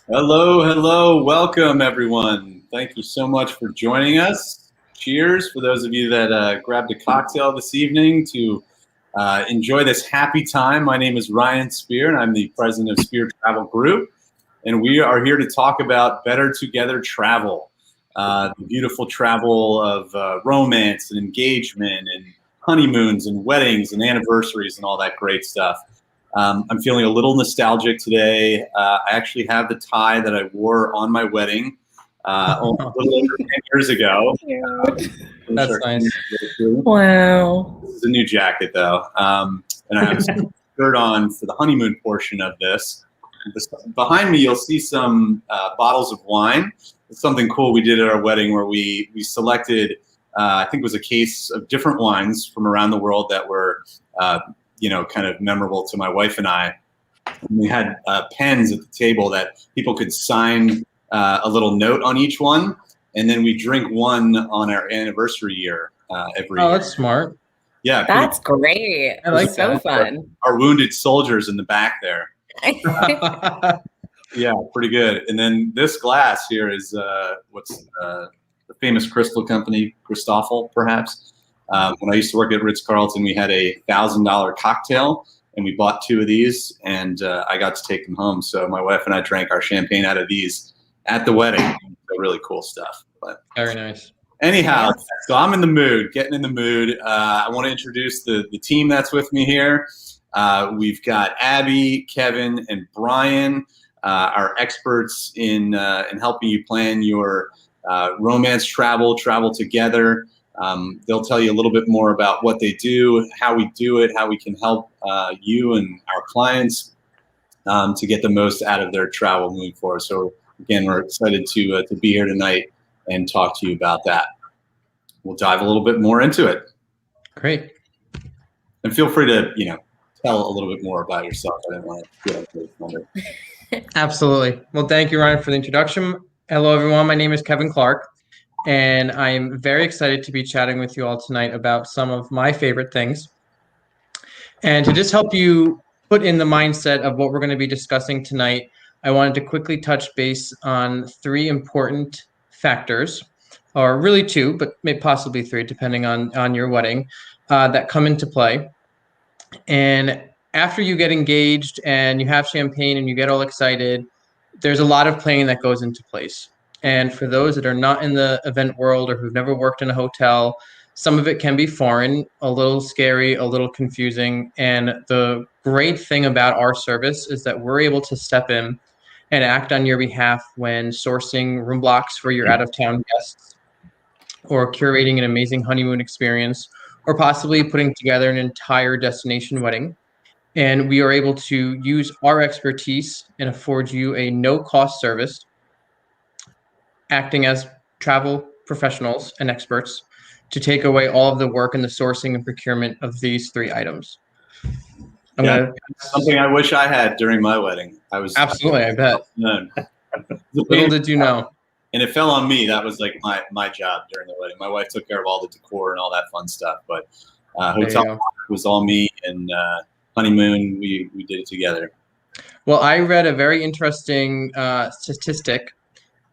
Hello, hello. Welcome, everyone. Thank you so much for joining us. Cheers for those of you that grabbed a cocktail this evening to enjoy this happy time. My name is Ryan Spear, and I'm the president of Spear Travel Group. And we are here to talk about Better Together Travel, the beautiful travel of romance and engagement and honeymoons and weddings and anniversaries and all that great stuff. I'm feeling a little nostalgic today. I actually have the tie that I wore on my wedding a little over 10 years ago. That's nice. Wow. This is a new jacket, though. And I have a shirt on for the honeymoon portion of this. Behind me, you'll see some bottles of wine. It's something cool we did at our wedding where we selected, I think it was a case of different wines from around the world that were kind of memorable to my wife and I. And we had pens at the table that people could sign a little note on each one, and then we drink one on our anniversary year every year. Oh, that's smart. Yeah. That's great. I like so that. fun. Our wounded soldiers in the back there. Yeah, pretty good. And then this glass here is the famous crystal company, Christoffel, perhaps. When I used to work at Ritz-Carlton, we had a $1,000 cocktail, and we bought two of these, and I got to take them home. So my wife and I drank our champagne out of these at the wedding. So really cool stuff. But Very nice. anyhow, so I'm in the mood, getting in the mood. I want to introduce the team that's with me here. We've got Abby, Kevin, and Brian, our experts in helping you plan your romance travel together. They'll tell you a little bit more about what they do, how we do it, how we can help you and our clients to get the most out of their travel moving forward. So again, we're excited to be here tonight and talk to you about that. We'll dive a little bit more into it. Great. And feel free to, tell a little bit more about yourself. I didn't want to wonder. Absolutely. Well, thank you, Ryan, for the introduction. Hello, everyone. My name is Kevin Clark, and I'm very excited to be chatting with you all tonight about some of my favorite things. And to just help you put in the mindset of what we're going to be discussing tonight, I wanted to quickly touch base on three important factors, or really two, but maybe possibly three, depending on your wedding, that come into play. And after you get engaged and you have champagne and you get all excited, there's a lot of planning that goes into place. And for those that are not in the event world or who've never worked in a hotel, some of it can be foreign, a little scary, a little confusing. And the great thing about our service is that we're able to step in and act on your behalf when sourcing room blocks for your out-of-town guests, or curating an amazing honeymoon experience, or possibly putting together an entire destination wedding. And we are able to use our expertise and afford you a no-cost service, acting as travel professionals and experts to take away all of the work and the sourcing and procurement of these three items. Something I wish I had during my wedding. Absolutely, I bet. None. Little did you know. And it fell on me. That was like my job during the wedding. My wife took care of all the decor and all that fun stuff. But hotel was all me, and honeymoon, we did it together. Well, I read a very interesting statistic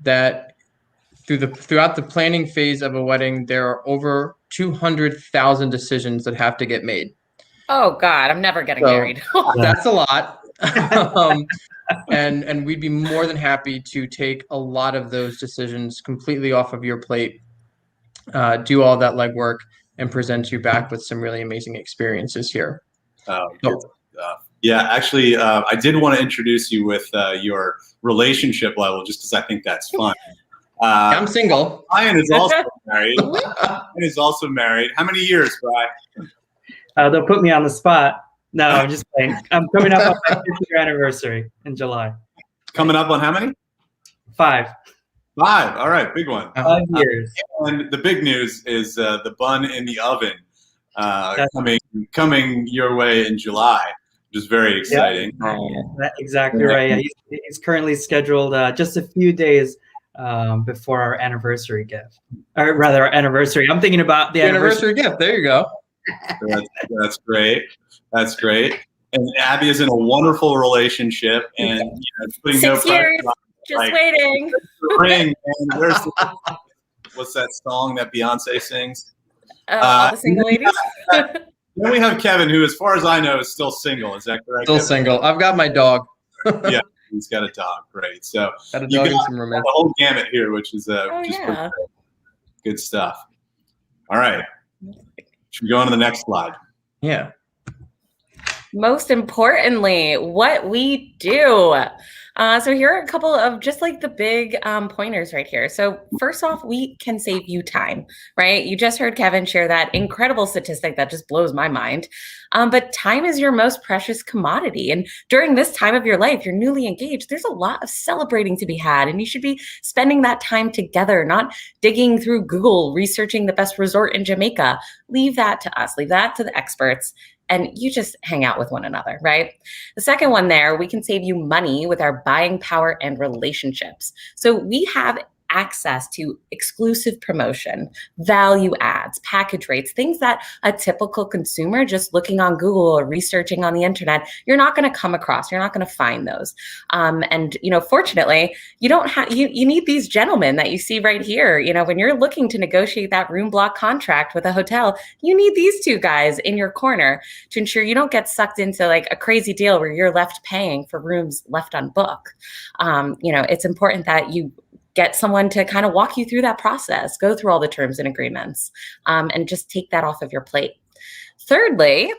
that throughout the planning phase of a wedding, there are over 200,000 decisions that have to get made. Oh God, I'm never getting married. That's a lot. And we'd be more than happy to take a lot of those decisions completely off of your plate, do all that legwork, and present you back with some really amazing experiences here. Yeah, actually, I did want to introduce you with your relationship level, just because I think that's fun. I'm single. Brian is also married. How many years, Brian? They'll put me on the spot. No, I'm just playing. I'm coming up on my 5th-year anniversary in July. Coming up on how many? 5. 5. All right, big one. 5 years. And the big news is the bun in the oven coming your way in July, which is very exciting. Yeah, that's exactly right. Yeah, he's currently scheduled just a few days before our anniversary gift, or rather our anniversary. I'm thinking about the anniversary gift. There you go. That's great. That's great. And Abby is in a wonderful relationship, and putting 6 years. Just waiting. The ring. And what's that song that Beyonce sings? All the single ladies. Then we have Kevin, who, as far as I know, is still single. Is that correct? Still Kevin? single. I've got my dog. Yeah, he's got a dog. Great. So Got a you dog got and some roommates. the whole gamut here, which is Oh, pretty yeah. great. Good stuff. All right. Should we go on to the next slide? Yeah. Most importantly, what we do. So here are a couple of just like the big pointers right here. So first off, we can save you time, right? You just heard Kevin share that incredible statistic that just blows my mind. But time is your most precious commodity. And during this time of your life, you're newly engaged, there's a lot of celebrating to be had. And you should be spending that time together, not digging through Google, researching the best resort in Jamaica. Leave that to us, leave that to the experts. And you just hang out with one another, right? The second one there, we can save you money with our buying power and relationships. So we have access to exclusive promotion, value ads, package rates, things that a typical consumer just looking on Google or researching on the internet, you're not going to come across. You're not going to find those. And, fortunately, you don't have, you need these gentlemen that you see right here. When you're looking to negotiate that room block contract with a hotel, you need these two guys in your corner to ensure you don't get sucked into like a crazy deal where you're left paying for rooms left on book. It's important that you get someone to kind of walk you through that process, go through all the terms and agreements, and just take that off of your plate. Thirdly,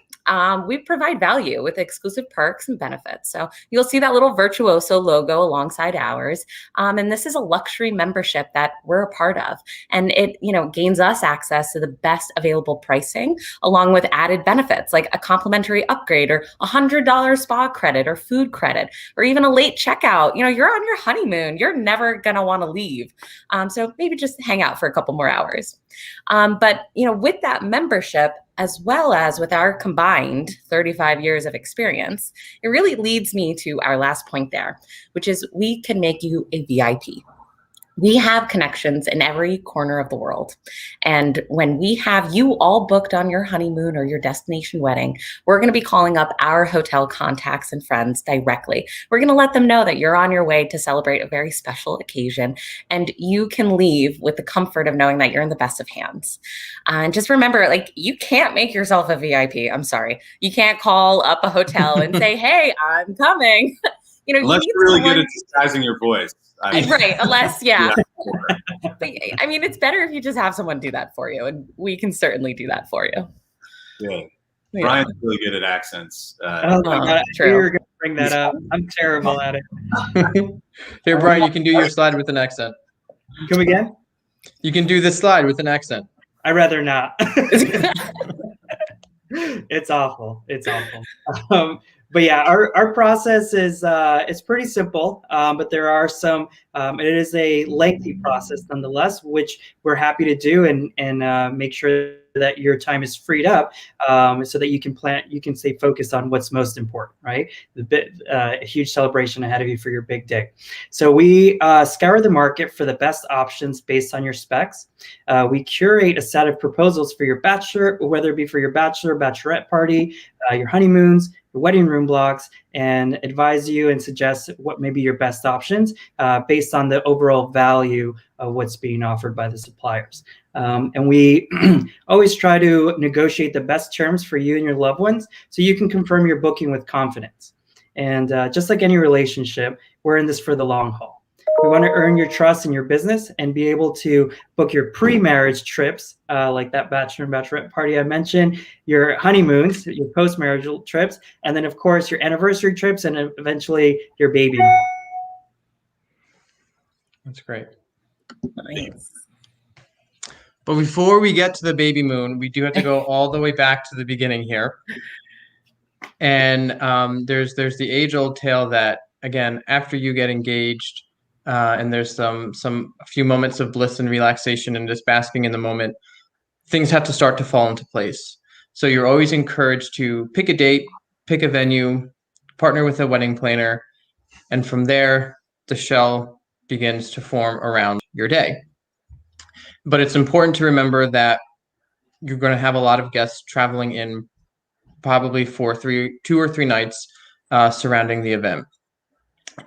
we provide value with exclusive perks and benefits. So you'll see that little Virtuoso logo alongside ours. And this is a luxury membership that we're a part of. And it, gains us access to the best available pricing along with added benefits like a complimentary upgrade or $100 spa credit or food credit, or even a late checkout. You're on your honeymoon. You're never going to want to leave. So maybe just hang out for a couple more hours. But with that membership, as well as with our combined 35 years of experience, it really leads me to our last point there, which is we can make you a VIP. We have connections in every corner of the world. And when we have you all booked on your honeymoon or your destination wedding, we're going to be calling up our hotel contacts and friends directly. We're going to let them know that you're on your way to celebrate a very special occasion, and you can leave with the comfort of knowing that you're in the best of hands. And just remember, you can't make yourself a VIP. I'm sorry. You can't call up a hotel and say, hey, I'm coming. Unless you're really good at disguising your voice. Right, unless, yeah. But, it's better if you just have someone do that for you, and we can certainly do that for you. Yeah. Brian's really good at accents. Oh my God, true. you were going to bring that up. I'm terrible at it. Here, Brian, you can do your slide with an accent. Come again? You can do this slide with an accent. I'd rather not. It's awful. It's awful. But yeah, our process is it's pretty simple, but there are some. It is a lengthy process nonetheless, which we're happy to do and make sure that your time is freed up, so that you can stay focused on what's most important, right? A huge celebration ahead of you for your big day. So we scour the market for the best options based on your specs. We curate a set of proposals for your bachelor, whether it be for your bachelor, bachelorette party, your honeymoons, your wedding room blocks, and advise you and suggest what may be your best options based on the overall value of what's being offered by the suppliers. And we always try to negotiate the best terms for you and your loved ones so you can confirm your booking with confidence. And just like any relationship, we're in this for the long haul. We want to earn your trust in your business and be able to book your pre-marriage trips, like that bachelor and bachelorette party I mentioned, your honeymoons, your post-marital trips, and then, of course, your anniversary trips, and eventually your baby. That's great. Nice. But before we get to the baby moon, we do have to go all the way back to the beginning here. And there's the age-old tale that, again, after you get engaged, and there's a few moments of bliss and relaxation and just basking in the moment, things have to start to fall into place. So you're always encouraged to pick a date, pick a venue, partner with a wedding planner, and from there, the shell begins to form around your day. But it's important to remember that you're going to have a lot of guests traveling in probably for 2 or 3 nights surrounding the event.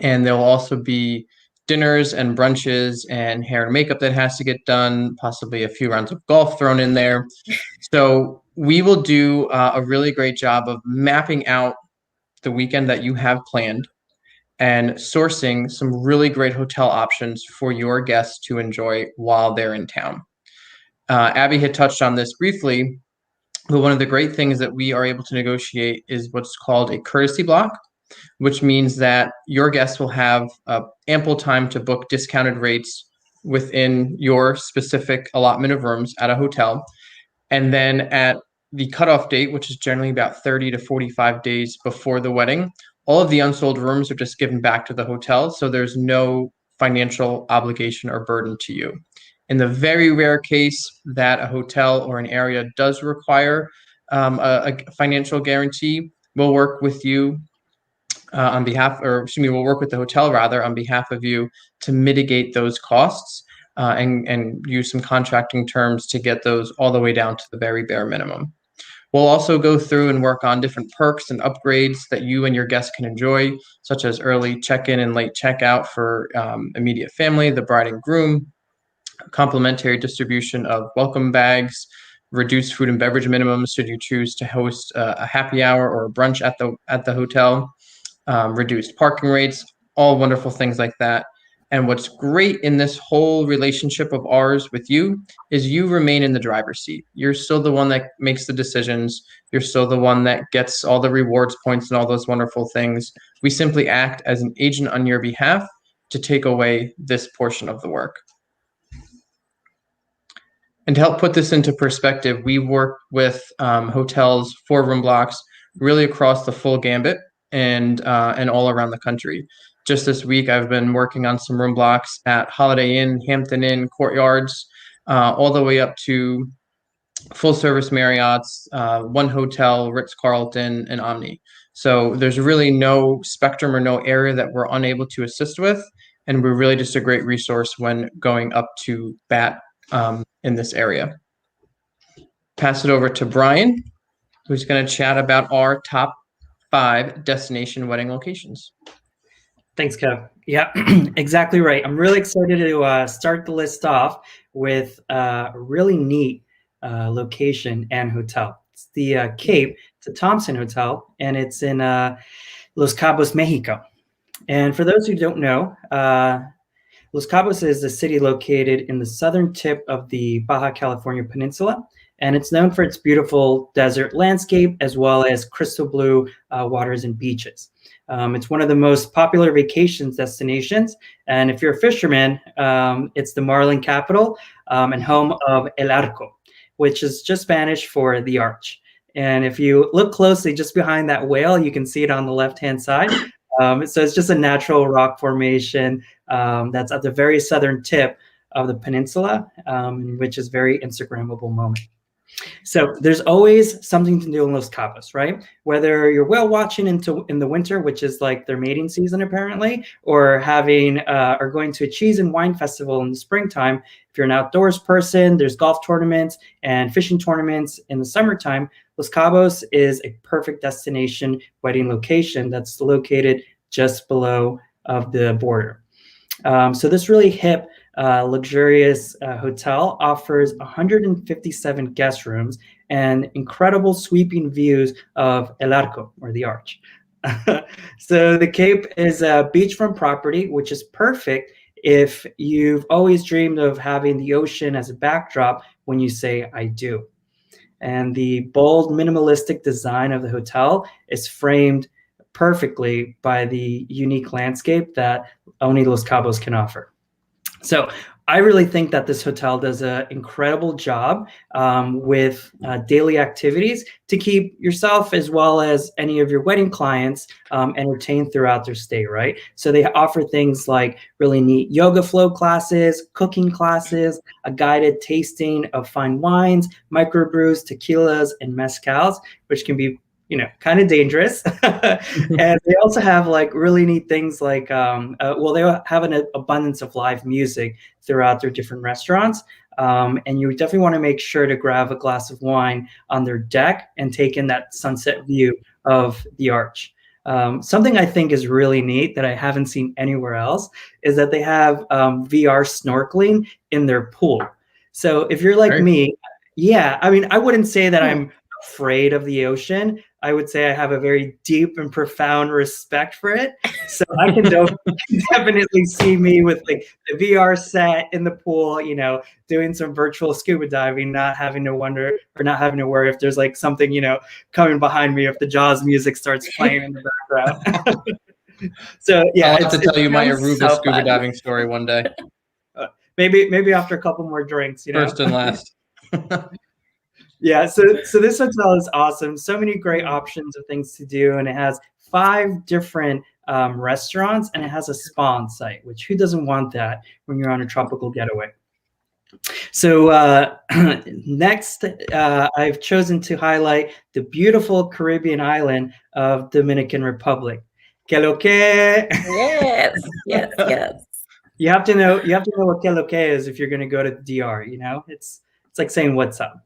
And there'll also be dinners and brunches and hair and makeup that has to get done, possibly a few rounds of golf thrown in there. So we will do a really great job of mapping out the weekend that you have planned and sourcing some really great hotel options for your guests to enjoy while they're in town. Abby had touched on this briefly, but one of the great things that we are able to negotiate is what's called a courtesy block, which means that your guests will have ample time to book discounted rates within your specific allotment of rooms at a hotel. And then at the cutoff date, which is generally about 30 to 45 days before the wedding, all of the unsold rooms are just given back to the hotel. So there's no financial obligation or burden to you. In the very rare case that a hotel or an area does require a financial guarantee, we'll work with you we'll work with the hotel rather on behalf of you to mitigate those costs and use some contracting terms to get those all the way down to the very bare minimum. We'll also go through and work on different perks and upgrades that you and your guests can enjoy, such as early check-in and late checkout for immediate family, the bride and groom, complimentary distribution of welcome bags, reduced food and beverage minimums should you choose to host a happy hour or a brunch at the hotel, reduced parking rates, all wonderful things like that. And what's great in this whole relationship of ours with you is you remain in the driver's seat. You're still the one that makes the decisions. You're still the one that gets all the rewards points and all those wonderful things. We simply act as an agent on your behalf to take away this portion of the work. And to help put this into perspective, we work with hotels, 4-room blocks, really across the full gambit and all around the country. Just this week, I've been working on some room blocks at Holiday Inn, Hampton Inn, Courtyards, all the way up to full-service Marriott's, One Hotel, Ritz-Carlton, and Omni. So there's really no spectrum or no area that we're unable to assist with, and we're really just a great resource when going up to bat in this area. Pass it over to Brian, who's going to chat about our top 5 destination wedding locations. Thanks, Kev. Yeah, exactly right. I'm really excited to start the list off with a really neat location and hotel. It's the Cape. It's a Thompson Hotel, and it's in Los Cabos, Mexico. And for those who don't know, Los Cabos is a city located in the southern tip of the Baja California Peninsula, and it's known for its beautiful desert landscape as well as crystal blue waters and beaches. It's one of the most popular vacation destinations, and if you're a fisherman, it's the marlin capital and home of El Arco, which is just Spanish for the arch. And if you look closely just behind that whale, you can see it on the left-hand side. So it's just a natural rock formation that's at the very southern tip of the peninsula, which is very Instagrammable moment. So there's always something to do in Los Cabos, right? Whether you're whale watching in the winter, which is like their mating season apparently, or or going to a cheese and wine festival in the springtime. If you're an outdoors person, there's golf tournaments and fishing tournaments in the summertime. Los Cabos is a perfect destination wedding location that's located just below of the border. So this really hip, luxurious hotel offers 157 guest rooms and incredible sweeping views of El Arco, or the arch. So the Cape is a beachfront property, which is perfect if you've always dreamed of having the ocean as a backdrop when you say, I do. And the bold, minimalistic design of the hotel is framed perfectly by the unique landscape that only Los Cabos can offer. So I really think that this hotel does an incredible job with daily activities to keep yourself as well as any of your wedding clients entertained throughout their stay, right? So they offer things like really neat yoga flow classes, cooking classes, a guided tasting of fine wines, microbrews, tequilas, and mezcals, which can be kind of dangerous. And they also have like really neat things like, they have an abundance of live music throughout their different restaurants. And you definitely want to make sure to grab a glass of wine on their deck and take in that sunset view of the arch. Something I think is really neat that I haven't seen anywhere else is that they have VR snorkeling in their pool. So if you're like me, yeah, I mean, I wouldn't say that I'm afraid of the ocean. I would say I have a very deep and profound respect for it. So I can definitely see me with like the VR set in the pool, you know, doing some virtual scuba diving, not having to wonder or not having to worry if there's like something, you know, coming behind me if the Jaws music starts playing in the background. So yeah, I'll have to tell you my Aruba scuba diving story one day. Maybe after a couple more drinks, you know. First and last. Yeah, so this hotel is awesome. So many great options of things to do, and it has 5 different restaurants, and it has a spa on site, which who doesn't want that when you're on a tropical getaway? So next, I've chosen to highlight the beautiful Caribbean island of Dominican Republic. Que lo que? Yes. You have to know what que lo que is if you're going to go to the DR. You know, it's like saying what's up.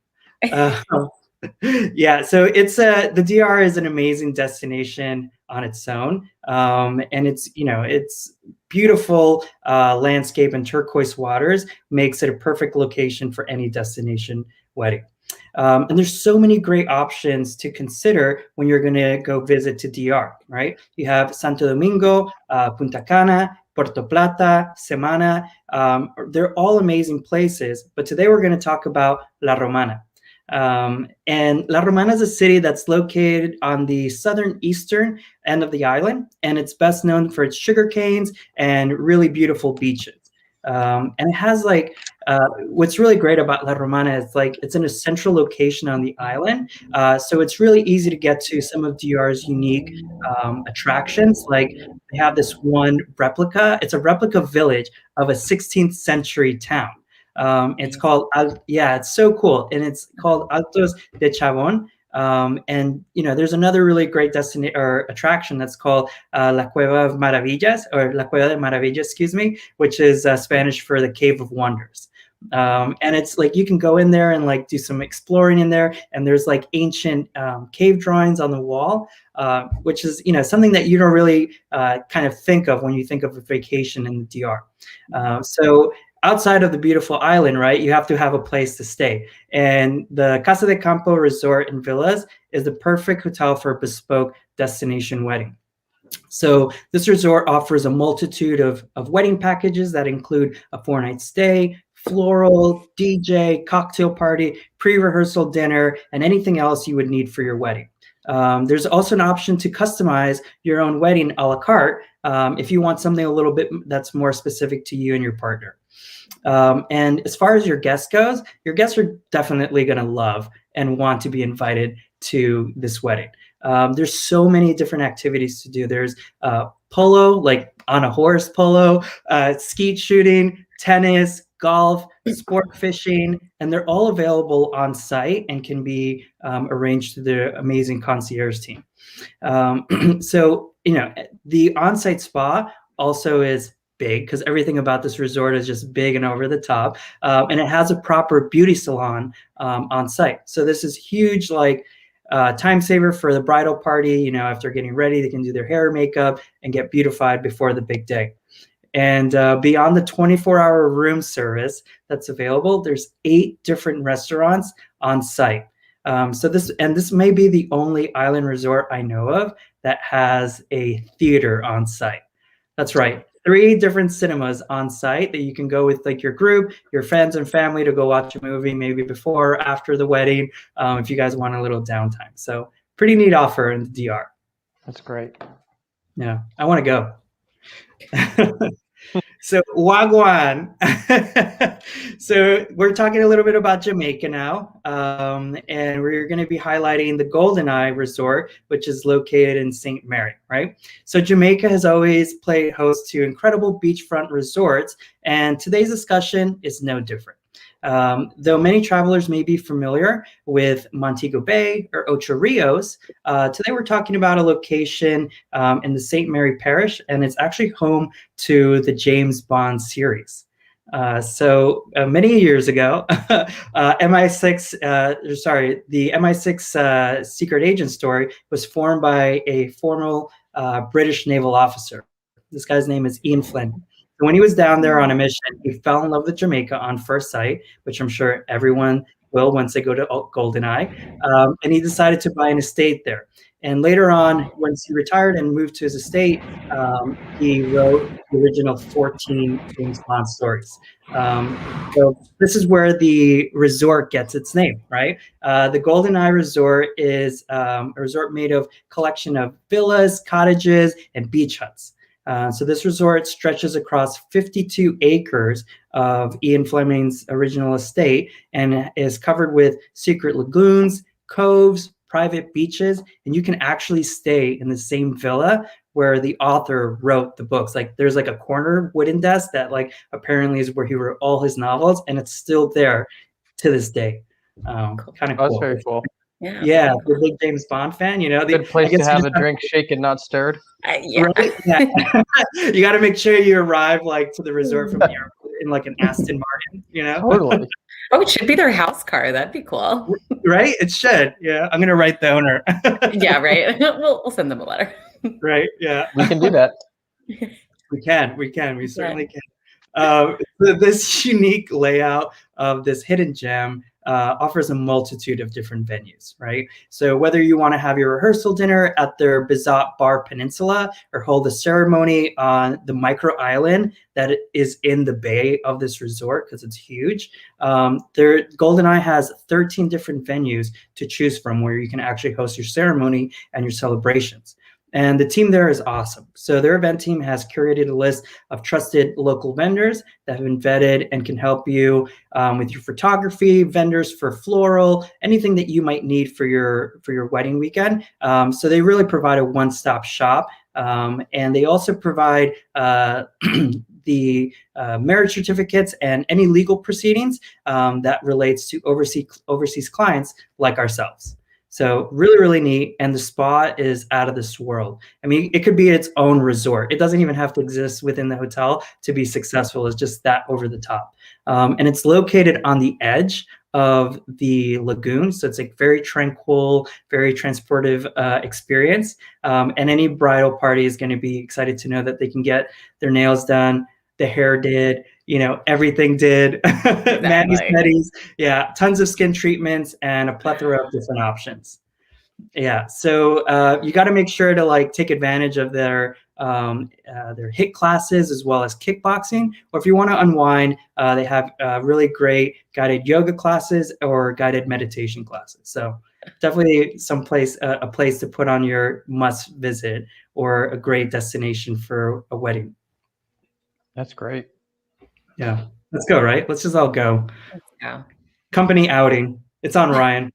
Yeah, so it's the DR is an amazing destination on its own, and it's beautiful landscape and turquoise waters makes it a perfect location for any destination wedding. And there's so many great options to consider when you're going to go visit to DR, right? You have Santo Domingo, Punta Cana, Puerto Plata, Semana. They're all amazing places, but today we're going to talk about La Romana. And La Romana is a city that's located on the eastern end of the island, and it's best known for its sugar canes and really beautiful beaches. And it has like what's really great about La Romana is like it's in a central location on the island, so it's really easy to get to some of DR's unique attractions. Like they have this one replica. It's a replica village of a 16th century town. It's called, it's so cool. And it's called Altos de Chabón. And, you know, there's another really great destination or attraction that's called La Cueva of Maravillas, or La Cueva de Maravillas, excuse me, which is Spanish for the Cave of Wonders. And it's like you can go in there and like do some exploring in there. And there's like ancient cave drawings on the wall, which is, you know, something that you don't really kind of think of when you think of a vacation in the DR. So outside of the beautiful island, right, you have to have a place to stay. And the Casa de Campo Resort and Villas is the perfect hotel for a bespoke destination wedding. So this resort offers a multitude of wedding packages that include a 4-night stay, floral, DJ, cocktail party, pre-rehearsal dinner, and anything else you would need for your wedding. There's also an option to customize your own wedding a la carte if you want something a little bit that's more specific to you and your partner. And as far as your guests goes, your guests are definitely going to love and want to be invited to this wedding. There's so many different activities to do. There's polo, like on a horse polo, skeet shooting, tennis, golf, sport fishing, and they're all available on site and can be arranged through the amazing concierge team. So, you know, the on-site spa also is big because everything about this resort is just big and over the top. And it has a proper beauty salon on site. So this is huge, like time saver for the bridal party. You know, if they're getting ready, they can do their hair and makeup and get beautified before the big day. And beyond the 24-hour room service that's available, there's 8 different restaurants on site. So this may be the only island resort I know of that has a theater on site. That's right. 3 different cinemas on site that you can go with like your group, your friends and family to go watch a movie, maybe before or after the wedding, if you guys want a little downtime. So pretty neat offer in the DR. That's great. Yeah, I want to go. So Wagwan. So we're talking a little bit about Jamaica now, and we're going to be highlighting the Golden Eye Resort, which is located in St. Mary, right? So Jamaica has always played host to incredible beachfront resorts, and today's discussion is no different. Though many travelers may be familiar with Montego Bay or Ocho Rios, today we're talking about a location in the St. Mary Parish, and it's actually home to the James Bond series. So many years ago, the MI6 secret agent story was formed by a former British naval officer. This guy's name is Ian Flynn. And when he was down there on a mission, he fell in love with Jamaica on first sight, which I'm sure everyone will once they go to GoldenEye. And he decided to buy an estate there. And later on, once he retired and moved to his estate, he wrote the original 14 James Bond stories. So this is where the resort gets its name, right? The GoldenEye Resort is a resort made of collection of villas, cottages, and beach huts. So this resort stretches across 52 acres of Ian Fleming's original estate and is covered with secret lagoons, coves, private beaches, and you can actually stay in the same villa where the author wrote the books. Like there's like a corner wooden desk that like apparently is where he wrote all his novels, and it's still there to this day. Kind of cool. That's very cool. Yeah, the big James Bond fan, you know. Good place to have a drink shaken, not stirred. Yeah. Right? Yeah. You got to make sure you arrive like to the resort from the airport in like an Aston Martin, you know. Totally. Oh, it should be their house car. That'd be cool. Right? It should. Yeah, I'm gonna write the owner. Yeah, right. We'll send them a letter. Right. Yeah. We can do that. We can. We certainly can. This unique layout of this hidden gem offers a multitude of different venues, right? So whether you want to have your rehearsal dinner at their Bizot Bar Peninsula or hold a ceremony on the micro island that is in the bay of this resort, because it's huge, their GoldenEye has 13 different venues to choose from where you can actually host your ceremony and your celebrations. And the team there is awesome. So their event team has curated a list of trusted local vendors that have been vetted and can help you with your photography, vendors for floral, anything that you might need for your wedding weekend. So they really provide a one-stop shop. And they also provide the marriage certificates and any legal proceedings that relates to overseas clients like ourselves. So really, really neat. And the spa is out of this world. I mean, it could be its own resort. It doesn't even have to exist within the hotel to be successful. It's just that over the top. And it's located on the edge of the lagoon. So it's a very tranquil, very transportive experience. And any bridal party is going to be excited to know that they can get their nails done, the hair did, you know, everything did. Exactly. Manis, yeah, tons of skin treatments and a plethora of different options. Yeah, so you got to make sure to like take advantage of their HIIT classes as well as kickboxing. Or if you want to unwind, they have really great guided yoga classes or guided meditation classes. So definitely a place to put on your must visit or a great destination for a wedding. That's great. Yeah, let's go, right? Let's just all go. Let's go. Company outing. It's on Ryan.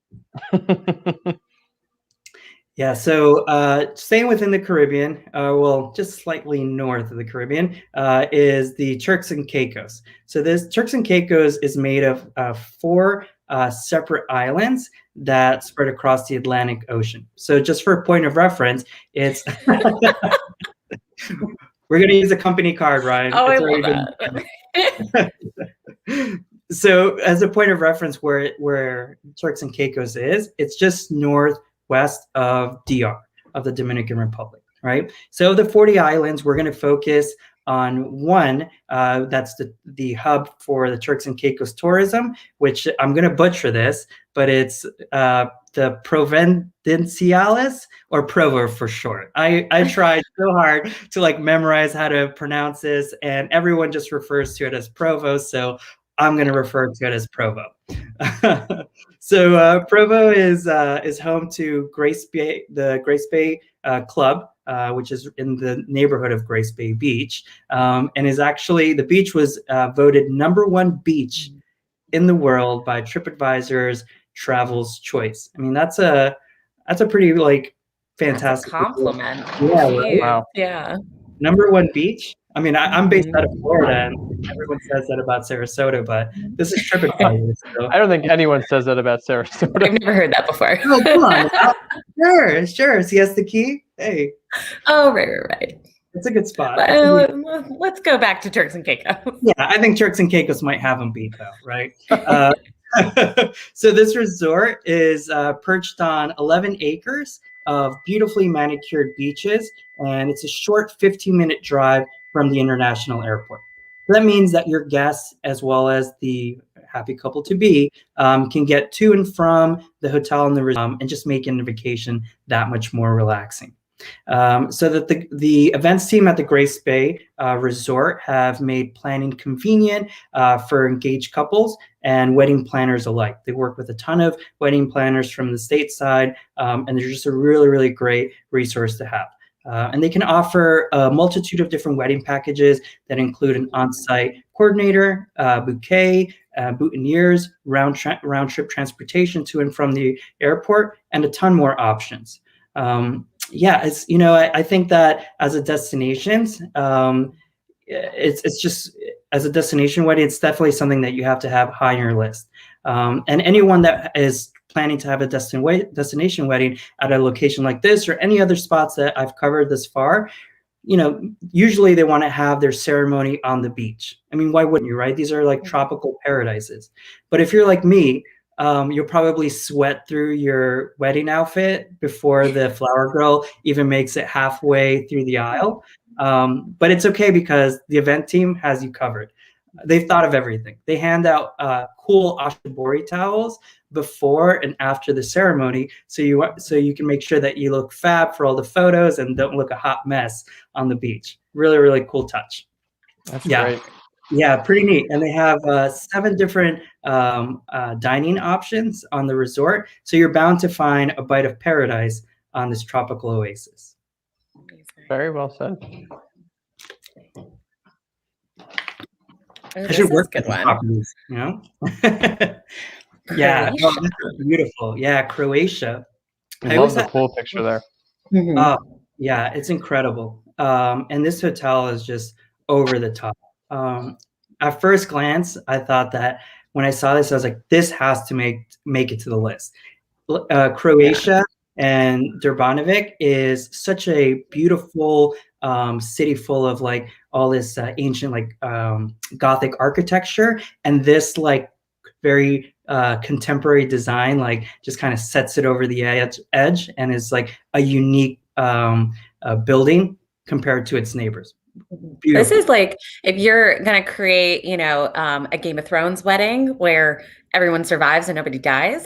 Yeah, so staying within the Caribbean, well, just slightly north of the Caribbean, is the Turks and Caicos. So this Turks and Caicos is made of 4 separate islands that spread across the Atlantic Ocean. So just for a point of reference, it's... We're going to use a company card, Ryan. Oh, I love that. So as a point of reference where Turks and Caicos is, it's just northwest of DR, of the Dominican Republic, right? So the 40 islands, we're going to focus on one that's the hub for the Turks and Caicos tourism, which I'm going to butcher this, but it's the Providenciales, or Provo for short. I tried so hard to like memorize how to pronounce this, and everyone just refers to it as Provo, so I'm going to refer to it as Provo. So Provo is home to the Grace Bay Club, which is in the neighborhood of Grace Bay Beach, and is actually, the beach was voted #1 beach in the world by TripAdvisor's Travel's Choice. I mean, that's a pretty like fantastic compliment. Yeah, right? Wow. Yeah. #1 beach. I mean, I'm based out of Florida, and everyone says that about Sarasota, but this is TripAdvisor. So. I don't think anyone says that about Sarasota. I've never heard that before. Oh, come on. Sure. Siesta Key. Hey. Oh, right. It's a good spot. Let's go back to Turks and Caicos. Yeah, I think Turks and Caicos might have them beat, though, right? So this resort is perched on 11 acres of beautifully manicured beaches, and it's a short 15-minute drive from the international airport. That means that your guests, as well as the happy couple to be, can get to and from the hotel and the resort, and just making the vacation that much more relaxing. So that the events team at the Grace Bay Resort have made planning convenient for engaged couples and wedding planners alike. They work with a ton of wedding planners from the stateside, and they're just a really, really great resource to have. And they can offer a multitude of different wedding packages that include an on-site coordinator, bouquet, boutonnieres, round trip transportation to and from the airport, and a ton more options. Yeah, it's, I think that as a destination, it's just, as a destination wedding, it's definitely something that you have to have high on your list. And anyone that is planning to have a destination wedding at a location like this or any other spots that I've covered this far, usually they want to have their ceremony on the beach. I mean, why wouldn't you, right? These are like tropical paradises. But if you're like me, you'll probably sweat through your wedding outfit before the flower girl even makes it halfway through the aisle. But it's okay because the event team has you covered. They've thought of everything. They hand out cool ashibori towels before and after the ceremony, so you can make sure that you look fab for all the photos and don't look a hot mess on the beach. Really, really cool touch. That's great. Yeah, pretty neat. And they have 7 different dining options on the resort, so you're bound to find a bite of paradise on this tropical oasis. Very well said. I should work with properties, Yeah, oh, that's beautiful. Yeah, Croatia. I love the pool picture there. Oh, yeah, it's incredible. And this hotel is just over the top. At first glance, I thought that when I saw this, I was like, this has to make it to the list. Croatia and Dubrovnik is such a beautiful city full of like all this ancient like Gothic architecture, and this like very contemporary design like just kind of sets it over the edge and is like a unique building compared to its neighbors. Beautiful. This is like if you're gonna create, a Game of Thrones wedding where everyone survives and nobody dies.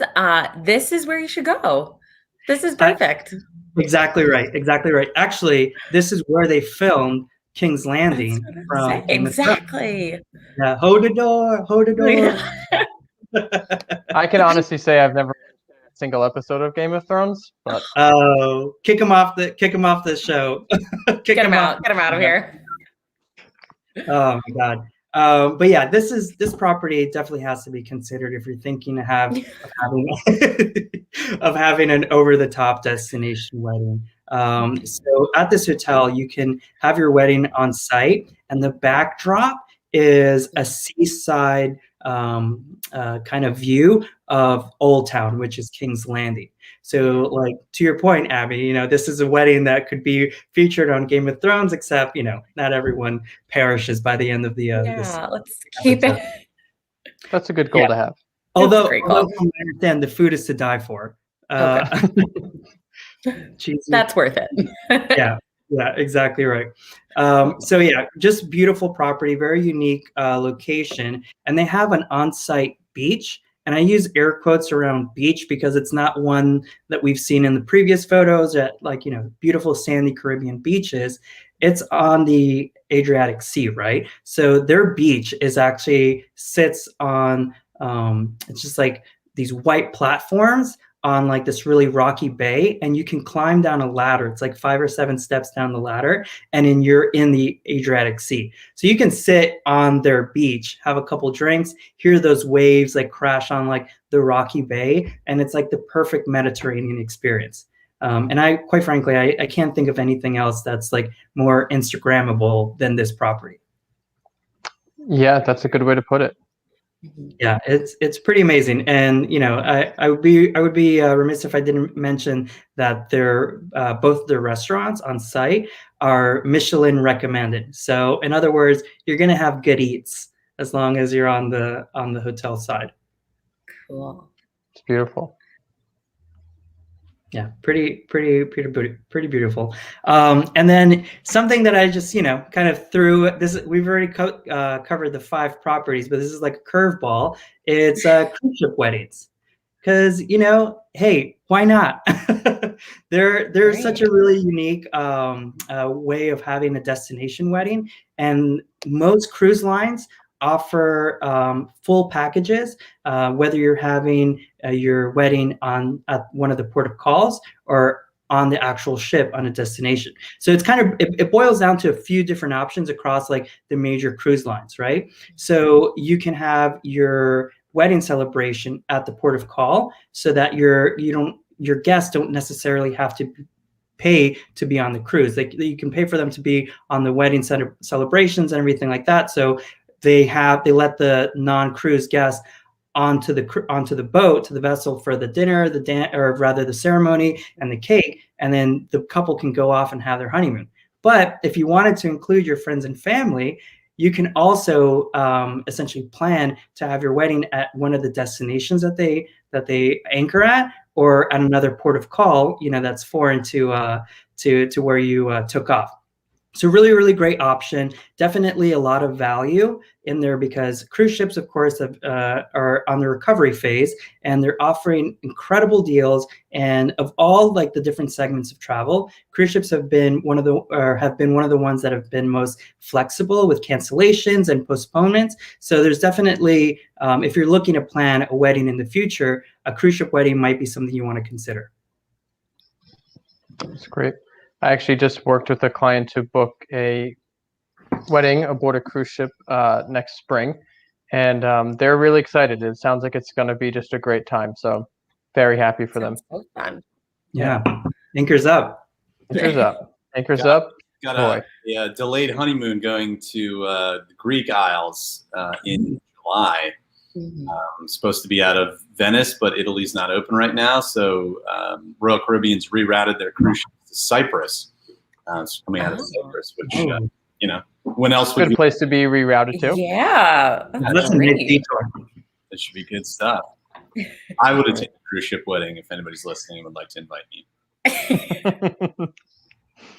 This is where you should go. This is perfect. Exactly right. Exactly right. Actually, this is where they filmed King's Landing from Game of Thrones. Exactly. Yeah. Hold the door. Hold the door. I can honestly say I've never watched a single episode of Game of Thrones, but kick him off the show. Get him out. Get him out of here. Oh my God. But yeah, this property definitely has to be considered if you're thinking of having an over-the-top destination wedding. So at this hotel, you can have your wedding on site, and the backdrop is a seaside kind of view of Old Town, which is King's Landing. So, like, to your point, Abby, this is a wedding that could be featured on Game of Thrones, except, not everyone perishes by the end of the. Let's keep it. That's a good goal to have. Although I understand the food is to die for. That's worth it. Yeah, exactly right. So yeah, just beautiful property, very unique location, and they have an on-site beach. And I use air quotes around beach because it's not one that we've seen in the previous photos at beautiful sandy Caribbean beaches. It's on the Adriatic Sea, right? So their beach sits on, it's just like these white platforms on like this really rocky bay, and you can climb down a ladder. It's like 5 or 7 steps down the ladder, and you're in the Adriatic Sea. So you can sit on their beach, have a couple drinks, hear those waves like crash on like the rocky bay, and it's like the perfect Mediterranean experience. And I, quite frankly, I can't think of anything else that's like more Instagrammable than this property. Yeah, that's a good way to put it. Yeah, it's pretty amazing, and I would be remiss if I didn't mention that both their restaurants on site are Michelin recommended. So in other words, you're gonna have good eats as long as you're on the hotel side. Cool. It's beautiful. Yeah, pretty beautiful. And then something that I just, kind of threw this. We've already covered the 5 properties, but this is like a curveball. It's cruise ship weddings, because hey, why not? They're such a really unique way of having a destination wedding, and most cruise lines offer full packages, whether you're having your wedding at one of the port of calls or on the actual ship on a destination. So it's kind of, it boils down to a few different options across like the major cruise lines, right? So you can have your wedding celebration at the port of call, so that your guests don't necessarily have to pay to be on the cruise. You can pay for them to be on the wedding celebrations and everything like that. So they let the non-cruise guests onto the boat, to the vessel, for the dinner, or rather the ceremony and the cake, and then the couple can go off and have their honeymoon. But if you wanted to include your friends and family, you can also essentially plan to have your wedding at one of the destinations that they anchor at, or at another port of call, that's foreign to where you took off. So really, really great option. Definitely a lot of value in there, because cruise ships, of course, are on the recovery phase, and they're offering incredible deals. And of all like the different segments of travel, cruise ships have been one of the ones that have been most flexible with cancellations and postponements. So there's definitely, if you're looking to plan a wedding in the future, a cruise ship wedding might be something you want to consider. That's great. I actually just worked with a client to book a wedding aboard a cruise ship next spring, and they're really excited. It sounds like it's going to be just a great time. So very happy for them. So fun. Yeah. Anchors up. Anchors up. Anchors up. Got a delayed honeymoon going to the Greek Isles in July. Mm-hmm. Supposed to be out of Venice, but Italy's not open right now. So Royal Caribbean's rerouted their cruise ship to Cyprus. It's coming out of Cyprus, which, when else would good place to be rerouted to? Yeah. That's a great detour. That should be good stuff. I would attend a cruise ship wedding if anybody's listening and would like to invite me.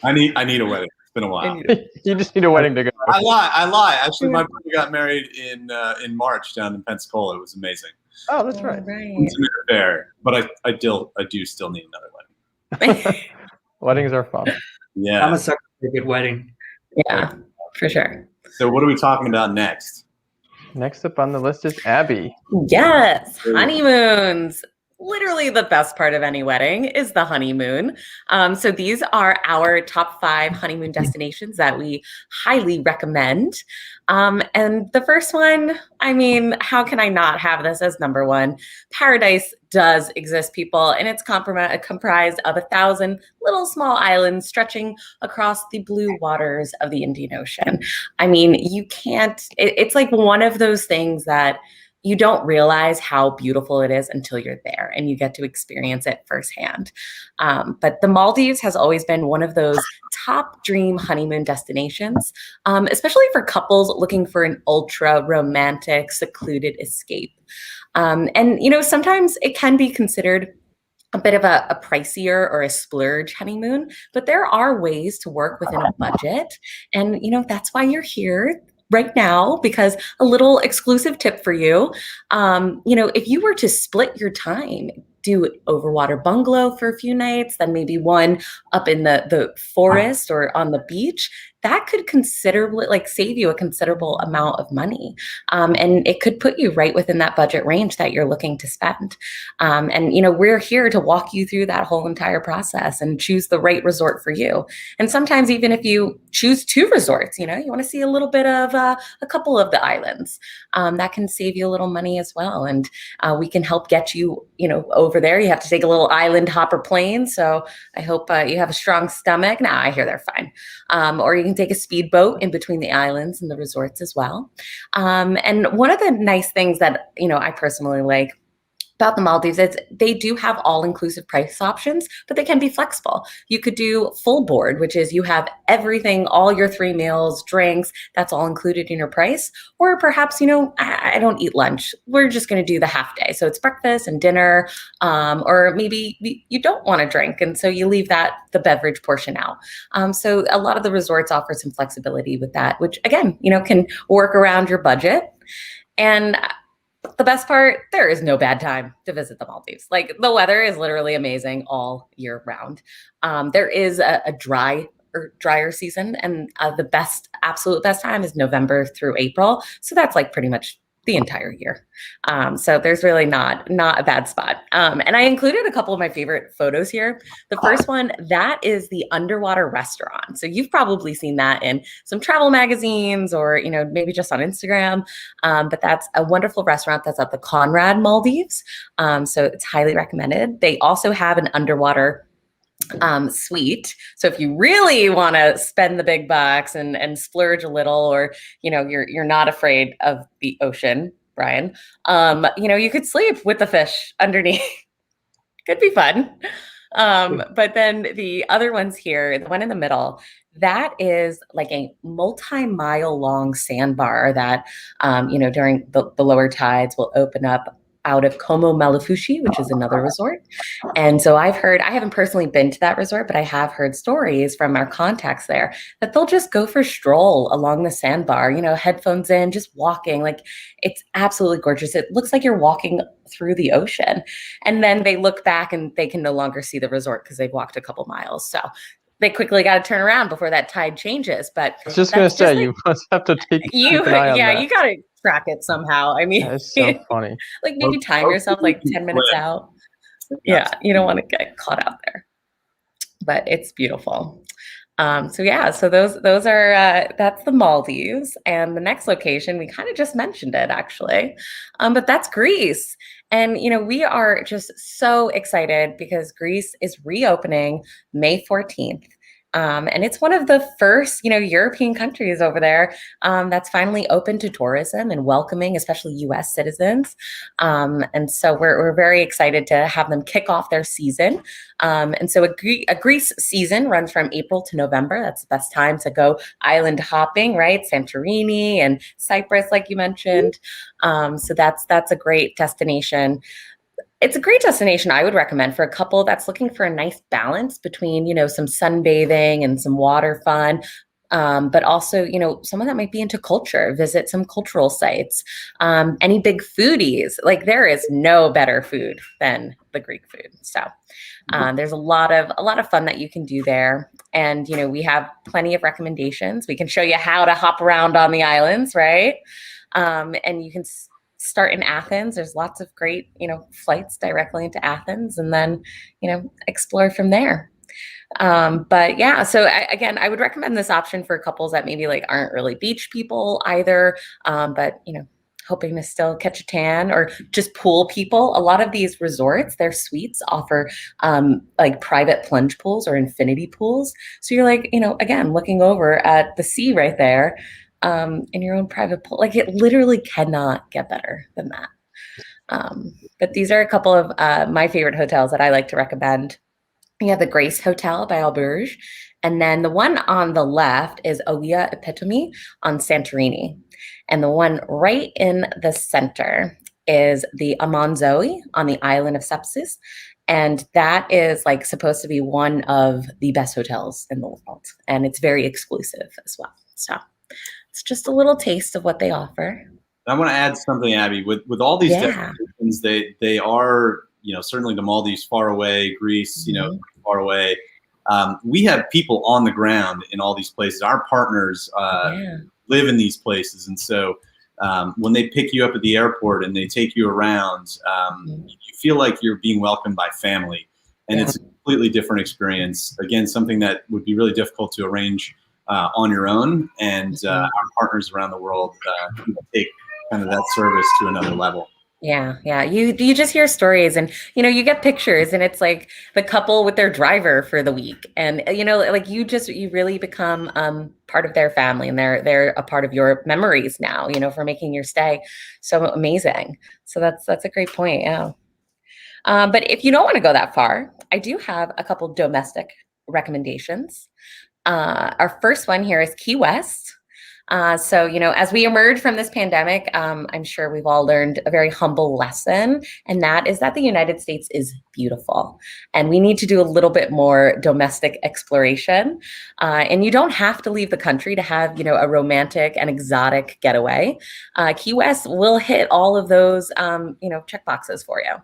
I need a wedding. It's been a while. You just need a wedding to go. I lie. Actually, my brother got married in March down in Pensacola. It was amazing. Oh, that's right. Intimate affair, but I do still need another wedding. Weddings are fun. Yeah, I'm a sucker for a good wedding. Yeah, for sure. So what are we talking about next? Next up on the list is Abby. Yes, honeymoons. Literally the best part of any wedding is the honeymoon. So these are our top 5 honeymoon destinations that we highly recommend. And the first one, I mean, how can I not have this as number 1? Paradise does exist, people, and it's comprised of 1,000 little small islands stretching across the blue waters of the Indian Ocean. I mean, it's like one of those things that you don't realize how beautiful it is until you're there and you get to experience it firsthand. But the Maldives has always been one of those top dream honeymoon destinations, especially for couples looking for an ultra romantic, secluded escape. And, sometimes it can be considered a bit of a pricier or a splurge honeymoon, but there are ways to work within a budget. And, that's why you're here right now, because a little exclusive tip for you, if you were to split your time, do overwater bungalow for a few nights, then maybe one up in the forest or on the beach, that could considerably save you a considerable amount of money. And it could put you right within that budget range that you're looking to spend. And we're here to walk you through that whole entire process and choose the right resort for you. And sometimes even if you choose 2 resorts, you want to see a little bit of a couple of the islands, that can save you a little money as well. And we can help get you, over there. You have to take a little island hopper plane. So I hope you have a strong stomach. Nah, I hear they're fine. Or you can take a speedboat in between the islands and the resorts as well. And one of the nice things that, I personally like, about the Maldives, they do have all-inclusive price options, but they can be flexible. You could do full board, which is you have everything, all your 3 meals, drinks, that's all included in your price. Or perhaps, I don't eat lunch. We're just going to do the half day. So it's breakfast and dinner, or maybe you don't want to drink. And so you leave the beverage portion out. So a lot of the resorts offer some flexibility with that, which again, can work around your budget. And the best part, there is no bad time to visit the Maldives. Like, the weather is literally amazing all year round. There is a drier season, and the absolute best time is November through April. So that's like pretty much the entire year. So there's really not a bad spot. And I included a couple of my favorite photos here. The first one, that is the underwater restaurant. So you've probably seen that in some travel magazines or, maybe just on Instagram. But that's a wonderful restaurant that's at the Conrad Maldives. So it's highly recommended. They also have an underwater suite. So if you really want to spend the big bucks and splurge a little, or you're not afraid of the ocean, Brian, you could sleep with the fish underneath. Could be fun. But then the other ones here, the one in the middle, that is like a multi-mile long sandbar that during the lower tides will open up out of Como Malafushi, which is another resort. And so I haven't personally been to that resort, but I have heard stories from our contacts there that they'll just go for a stroll along the sandbar, headphones in, just walking. Like, it's absolutely gorgeous. It looks like you're walking through the ocean. And then they look back and they can no longer see the resort because they've walked a couple miles. So they quickly got to turn around before that tide changes. But I was just going to say, you must have to keep an eye on that. You got to track it somehow. I mean, that's so funny. Like, maybe time yourself like 10 minutes out. Yeah, you don't want to get caught out there. But it's beautiful. So those are that's the Maldives, and the next location, we kind of just mentioned it actually, but that's Greece. And we are just so excited because Greece is reopening May 14th. And it's one of the first, European countries over there that's finally open to tourism and welcoming, especially U.S. citizens. And so we're very excited to have them kick off their season. And so a Greece season runs from April to November. That's the best time to go island hopping, right? Santorini and Cyprus, like you mentioned. So that's a great destination. It's a great destination I would recommend for a couple that's looking for a nice balance between, some sunbathing and some water fun, but also, someone that might be into culture, visit some cultural sites. Any big foodies, like, there is no better food than the Greek food. So there's a lot of fun that you can do there. And, we have plenty of recommendations. We can show you how to hop around on the islands, right? And you can start in Athens. There's lots of great, flights directly into Athens, and then, explore from there. But yeah, so I would recommend this option for couples that maybe like aren't really beach people either, but hoping to still catch a tan, or just pool people. A lot of these resorts, their suites offer like private plunge pools or infinity pools. So you're like, again, looking over at the sea right there. In your own private pool. Like, it literally cannot get better than that. But these are a couple of my favorite hotels that I like to recommend. We have the Grace Hotel by Alberge, and then the one on the left is Oia Epitome on Santorini. And the one right in the center is the Amanzoe on the island of Sepsis. And that is like supposed to be one of the best hotels in the world. And it's very exclusive as well. So it's just a little taste of what they offer. I want to add something, Abby. With all these destinations, they are, certainly the Maldives far away, Greece, far away. We have people on the ground in all these places. Our partners live in these places, and so when they pick you up at the airport and they take you around, you feel like you're being welcomed by family, and it's a completely different experience. Again, something that would be really difficult to arrange on your own, and our partners around the world take kind of that service to another level. Yeah. You just hear stories, and you get pictures, and it's like the couple with their driver for the week, and like you really become part of their family, and they're a part of your memories now, for making your stay so amazing. So that's a great point. Yeah. But if you don't want to go that far, I do have a couple domestic recommendations. Our first one here is Key West. So, as we emerge from this pandemic, I'm sure we've all learned a very humble lesson, and that is that the United States is beautiful, and we need to do a little bit more domestic exploration. And you don't have to leave the country to have, a romantic and exotic getaway. Key West will hit all of those, check boxes for you.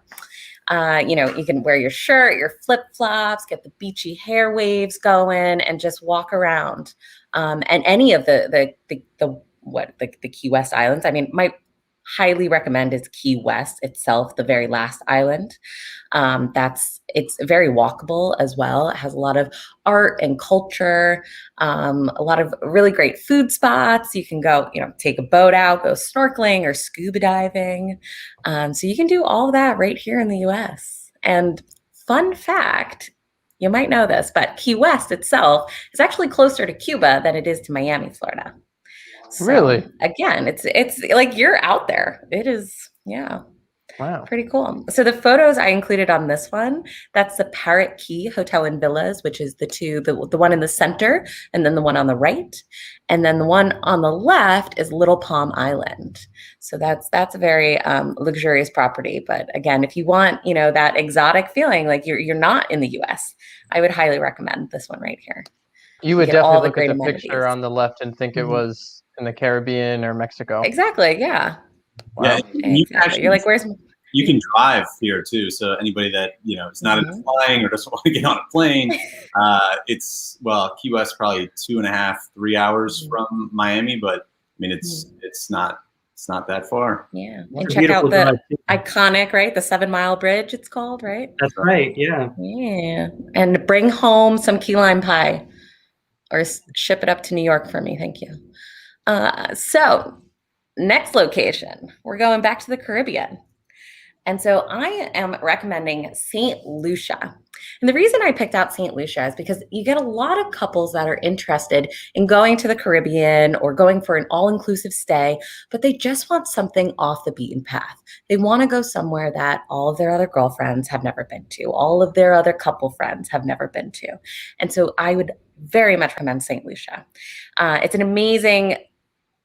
You can wear your shirt, your flip-flops, get the beachy hair waves going, and just walk around. And any of the Key West islands. I mean, my highly recommend is Key West itself, the very last island. It's very walkable as well. It has a lot of art and culture, a lot of really great food spots. You can go, take a boat out, go snorkeling or scuba diving. So you can do all of that right here in the US. And fun fact, you might know this, but Key West itself is actually closer to Cuba than it is to Miami, Florida. So, really? Again, it's like you're out there. It is, yeah. Wow. Pretty cool. So the photos I included on this one, that's the Parrot Key Hotel and Villas, which is the one in the center, and then the one on the right. And then the one on the left is Little Palm Island. So that's a very luxurious property. But again, if you want, that exotic feeling, like you're not in the US, I would highly recommend this one right here. You would definitely look at the amenities. picture on the left and think it was in the Caribbean or Mexico. Exactly. Yeah. Wow. Yeah, exactly. You're like, where's... You can drive here too. So anybody that is not into flying or doesn't want to get on a plane, Key West probably 2.5, 3 hours from Miami, but I mean it's not that far. Yeah, and check out the iconic, right? The 7 Mile Bridge, it's called, right? That's right. Yeah. Yeah, and bring home some key lime pie, or ship it up to New York for me. Thank you. So next location, we're going back to the Caribbean. And so I am recommending St. Lucia. And the reason I picked out St. Lucia is because you get a lot of couples that are interested in going to the Caribbean or going for an all-inclusive stay, but they just want something off the beaten path. They want to go somewhere that all of their other girlfriends have never been to, all of their other couple friends have never been to. And so I would very much recommend St. Lucia. It's an amazing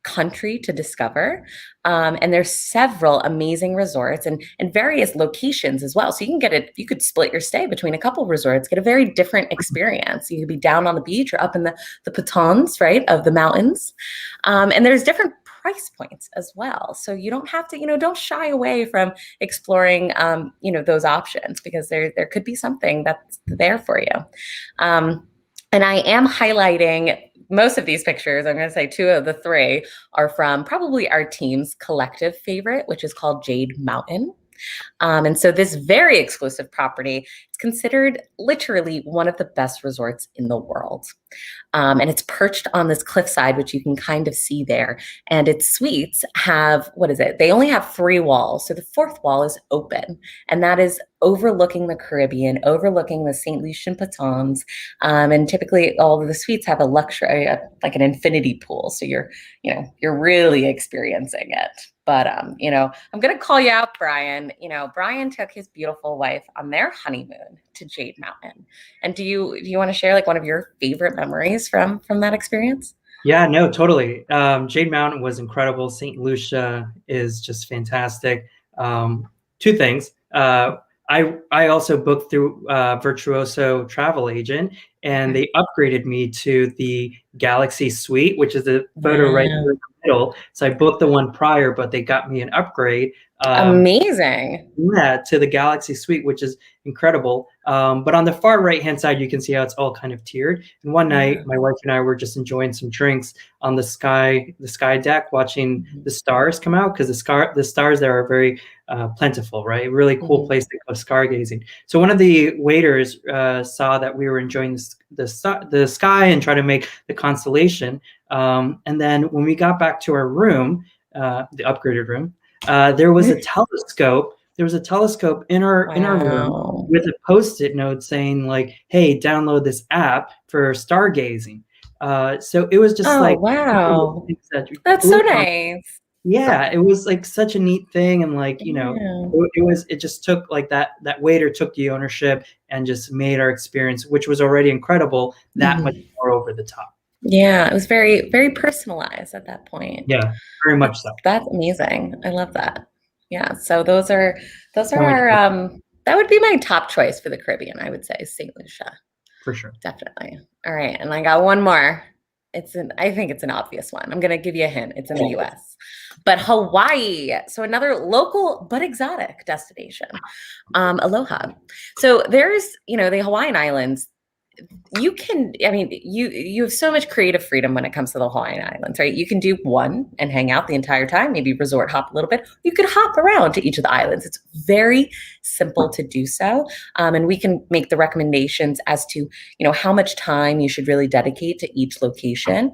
country to discover. And there's several amazing resorts and various locations as well. So you could split your stay between a couple resorts, get a very different experience. You could be down on the beach or up in the pitons, right, of the mountains. And there's different price points as well. So you don't have to, don't shy away from exploring, those options, because there could be something that's there for you. And I am highlighting most of these pictures. I'm going to say 2 of the 3 are from probably our team's collective favorite, which is called Jade Mountain. And so this very exclusive property is considered literally one of the best resorts in the world. And it's perched on this cliffside, which you can kind of see there. And its suites have, they only have 3 walls. So the 4th wall is open, and that is overlooking the Caribbean, overlooking the St. Lucian pitons. And typically all of the suites have a luxury, like an infinity pool. So you're really experiencing it. But, I'm going to call you out, Brian. Brian took his beautiful wife on their honeymoon to Jade Mountain. And do you want to share like one of your favorite memories from that experience? Yeah, no, totally. Jade Mountain was incredible. St. Lucia is just fantastic. 2 things. I also booked through Virtuoso Travel Agent, and they upgraded me to the Galaxy Suite, which is the photo right there in the middle. So I booked the one prior, but they got me an upgrade. Amazing. Yeah, to the Galaxy Suite, which is incredible. But on the far right-hand side, you can see how it's all kind of tiered. And one night, my wife and I were just enjoying some drinks on the sky deck, watching the stars come out, because the stars there are very plentiful, right? Really cool place to go stargazing. So one of the waiters saw that we were enjoying the sky and tried to make the constellation. And then when we got back to our room, the upgraded room, there was a telescope. There was a telescope in our room with a Post-it note saying like, "Hey, download this app for stargazing." So it was just wow, that's so nice. Yeah, it was like such a neat thing, and like, you know, it just took like that waiter took the ownership and just made our experience, which was already incredible, that much more over the top. Yeah, it was very, very personalized at that point. Yeah, very much so. That's amazing. I love that. Yeah. So those are our that would be my top choice for the Caribbean, I would say, St. Lucia. For sure. Definitely. All right. And I got one more. I think it's an obvious one. I'm gonna give you a hint. It's in the US. But Hawaii. So another local but exotic destination. Aloha. So there's, the Hawaiian Islands. You have so much creative freedom when it comes to the Hawaiian Islands, right? You can do one and hang out the entire time, maybe resort hop a little bit. You could hop around to each of the islands. It's very simple to do so. And we can make the recommendations as to, how much time you should really dedicate to each location,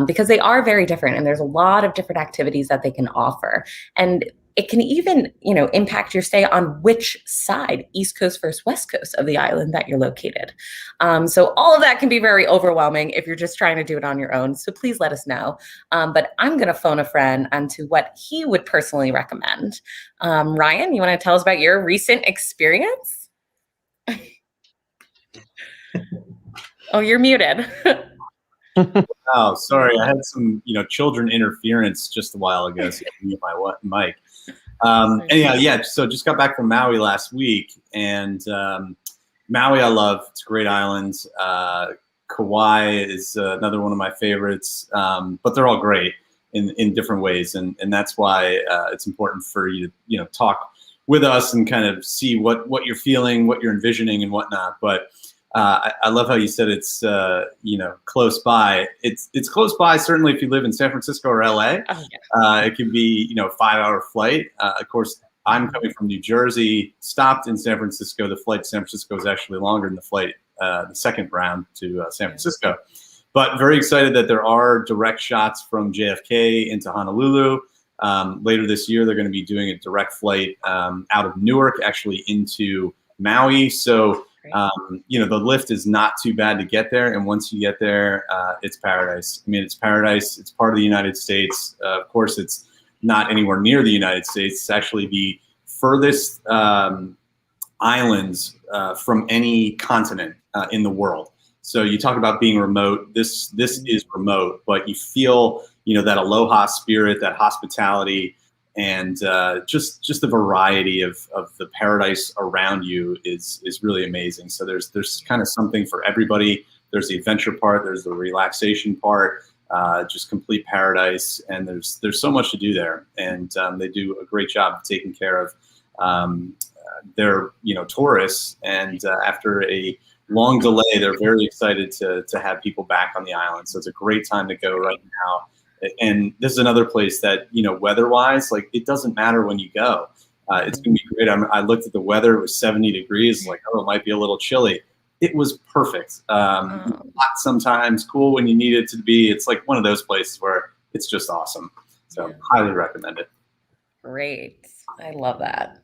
because they are very different and there's a lot of different activities that they can offer. And it can even, impact your stay on which side, East Coast versus West Coast of the island that you're located. So all of that can be very overwhelming if you're just trying to do it on your own. So please let us know. But I'm going to phone a friend onto what he would personally recommend. Ryan, you want to tell us about your recent experience? Oh, you're muted. Oh, sorry. I had some, children interference just a while ago, so I mute my mic. Anyhow, yeah. So just got back from Maui last week, and Maui I love. It's a great island. Kauai is another one of my favorites, but they're all great in different ways, and that's why it's important for you to talk with us and kind of see what you're feeling, what you're envisioning, and whatnot. But I love how you said it's close by. It's close by certainly if you live in San Francisco or LA. Oh, yeah. It can be 5-hour flight. Of course, I'm coming from New Jersey. Stopped in San Francisco. The flight to San Francisco is actually longer than the flight the second round to San Francisco. But very excited that there are direct shots from JFK into Honolulu. Later this year, they're going to be doing a direct flight out of Newark actually into Maui. So. The lift is not too bad to get there, and once you get there, it's paradise. I mean, it's paradise. It's part of the United States. Of course, it's not anywhere near the United States. It's actually the furthest islands from any continent in the world. So you talk about being remote. This is remote, but you feel that aloha spirit, that hospitality. And just the variety of the paradise around you is really amazing. So there's kind of something for everybody. There's the adventure part, there's the relaxation part, just complete paradise, and there's so much to do there. And they do a great job of taking care of their tourists. And after a long delay, they're very excited to have people back on the island. So it's a great time to go right now. And this is another place that, weather-wise, like, it doesn't matter when you go. It's going to be great. I looked at the weather. It was 70 degrees. Like, it might be a little chilly. It was perfect. Hot sometimes, cool when you need it to be. It's like one of those places where it's just awesome. So highly recommend it. Great. I love that.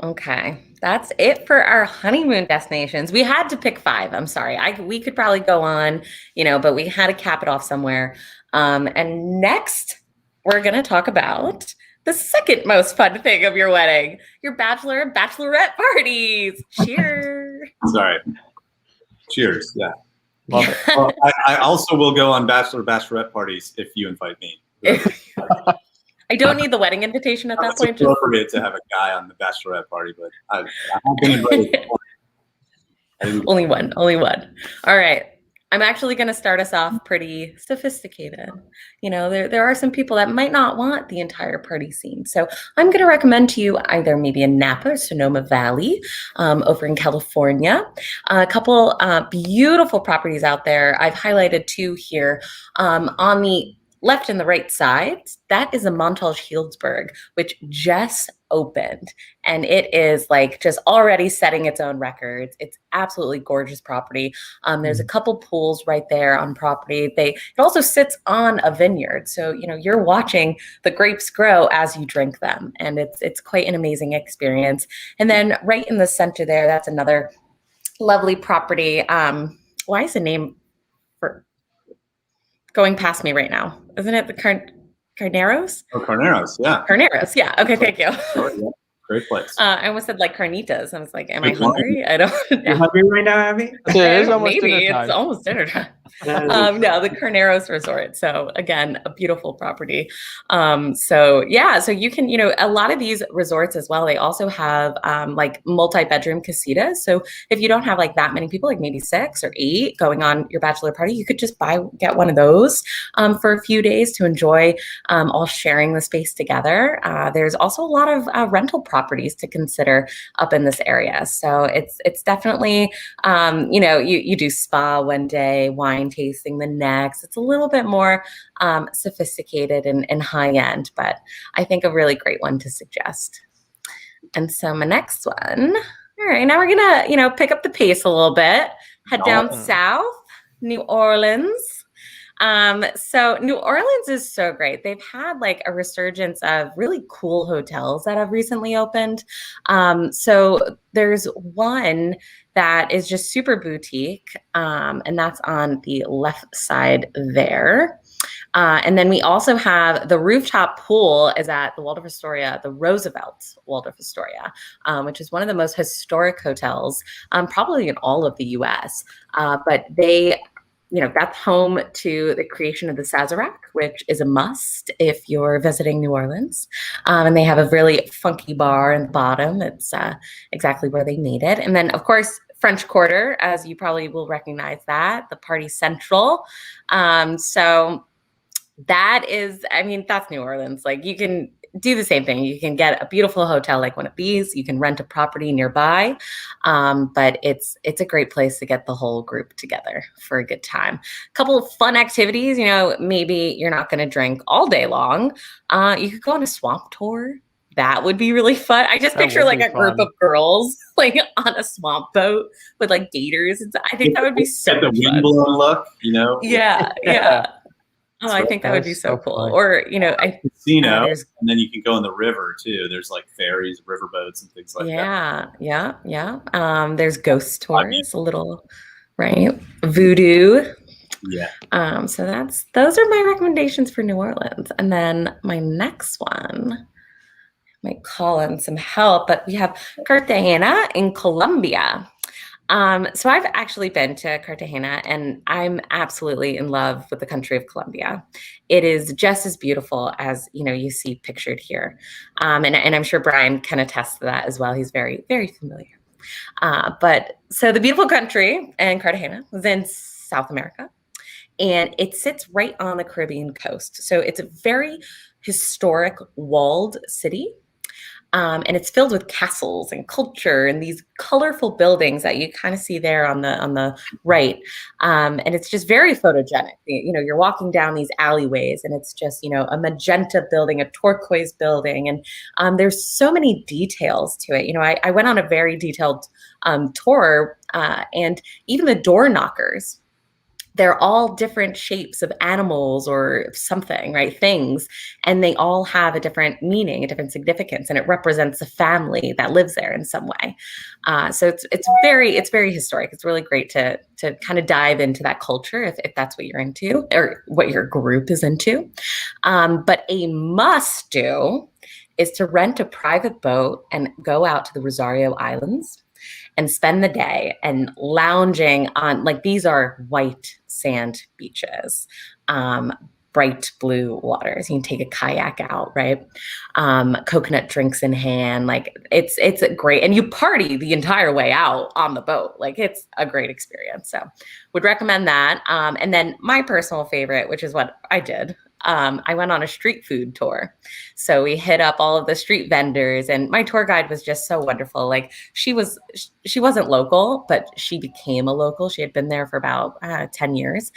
Okay, that's it for our honeymoon destinations. We had to pick 5. I'm sorry. We could probably go on, but we had to cap it off somewhere. And next, we're going to talk about the second most fun thing of your wedding, your bachelor and bachelorette parties. Cheers. Sorry. Cheers. Yeah. Love it. Well, I also will go on bachelorette parties if you invite me. I don't need the wedding invitation at that point. It's appropriate to have a guy on the bachelorette party, but I've been invited. Only one. All right. I'm actually going to start us off pretty sophisticated. There are some people that might not want the entire party scene. So I'm going to recommend to you either maybe in Napa or Sonoma Valley over in California. A couple beautiful properties out there. I've highlighted 2 here on the left and the right sides. That is a Montage Healdsburg, which just opened, and it is like just already setting its own records. It's absolutely gorgeous property. There's a couple pools right there on property. It also sits on a vineyard, so you're watching the grapes grow as you drink them, and it's quite an amazing experience. And then right in the center there, that's another lovely property. Why is the name for going past me right now? Isn't it the Carneros? Oh, Carneros, yeah. Carneros, yeah. Okay, thank you. Oh, yeah. Great place. I almost said like carnitas. I was like, am I Good line. hungry? I don't You know. hungry right now, Abby? It is almost Maybe dinner it's time. almost dinner time. Yeah. The Carneros Resort. So again, a beautiful property. So you can, a lot of these resorts as well, they also have like multi-bedroom casitas. So if you don't have like that many people, like maybe 6 or 8 going on your bachelor party, you could just get one of those for a few days to enjoy all sharing the space together. There's also a lot of rental properties to consider up in this area. So it's definitely, you do spa one day, wine tasting the next. It's a little bit more sophisticated and high end, but I think a really great one to suggest. And so my next one, all right, now we're gonna, pick up the pace a little bit, head down south, New Orleans. So New Orleans is so great. They've had like a resurgence of really cool hotels that have recently opened. So there's one that is just super boutique, and that's on the left side there. And then we also have the rooftop pool is at the Waldorf Astoria, the Roosevelt Waldorf Astoria, which is one of the most historic hotels, probably in all of the US. But that's home to the creation of the Sazerac, which is a must if you're visiting New Orleans. And they have a really funky bar in the bottom. It's exactly where they made it. And then, of course, French Quarter, as you probably will recognize that, the Party Central. So that is, that's New Orleans. Like you can do the same thing. You can get a beautiful hotel like one of these. You can rent a property nearby, but it's a great place to get the whole group together for a good time. A couple of fun activities. Maybe you're not going to drink all day long. You could go on a swamp tour. That would be really fun. I just picture like a group of girls like on a swamp boat with like gators. I think that would be so Get the wind blown look, Yeah. Oh, I think that would be so cool. Funny. Or, a casino, and then you can go in the river too. There's like ferries, riverboats, and things like that. Yeah. There's ghost tours, a little, right? Voodoo. Yeah. So those are my recommendations for New Orleans. And then my next one might call in some help, but we have Cartagena in Colombia. So I've actually been to Cartagena and I'm absolutely in love with the country of Colombia. It is just as beautiful as, you see pictured here. And I'm sure Brian can attest to that as well. He's very, very familiar. But so the beautiful country in Cartagena is in South America and it sits right on the Caribbean coast. So it's a very historic walled city. And it's filled with castles and culture and these colorful buildings that you kind of see there on the right. And it's just very photogenic. You're walking down these alleyways and it's just, a magenta building, a turquoise building. And there's so many details to it. I went on a very detailed tour and even the door knockers, they're all different shapes of animals or something, right? Things. And they all have a different meaning, a different significance, and it represents a family that lives there in some way. So it's very historic. It's really great to kind of dive into that culture if that's what you're into or what your group is into. But a must do is to rent a private boat and go out to the Rosario Islands and spend the day and lounging on, like, these are white sand beaches, bright blue waters. You can take a kayak out, right? Coconut drinks in hand. Like it's great. And you party the entire way out on the boat. Like it's a great experience. So would recommend that. And then my personal favorite, which is what I did, I went on a street food tour. So we hit up all of the street vendors and my tour guide was just so wonderful. Like she wasn't local, but she became a local. She had been there for about 10 years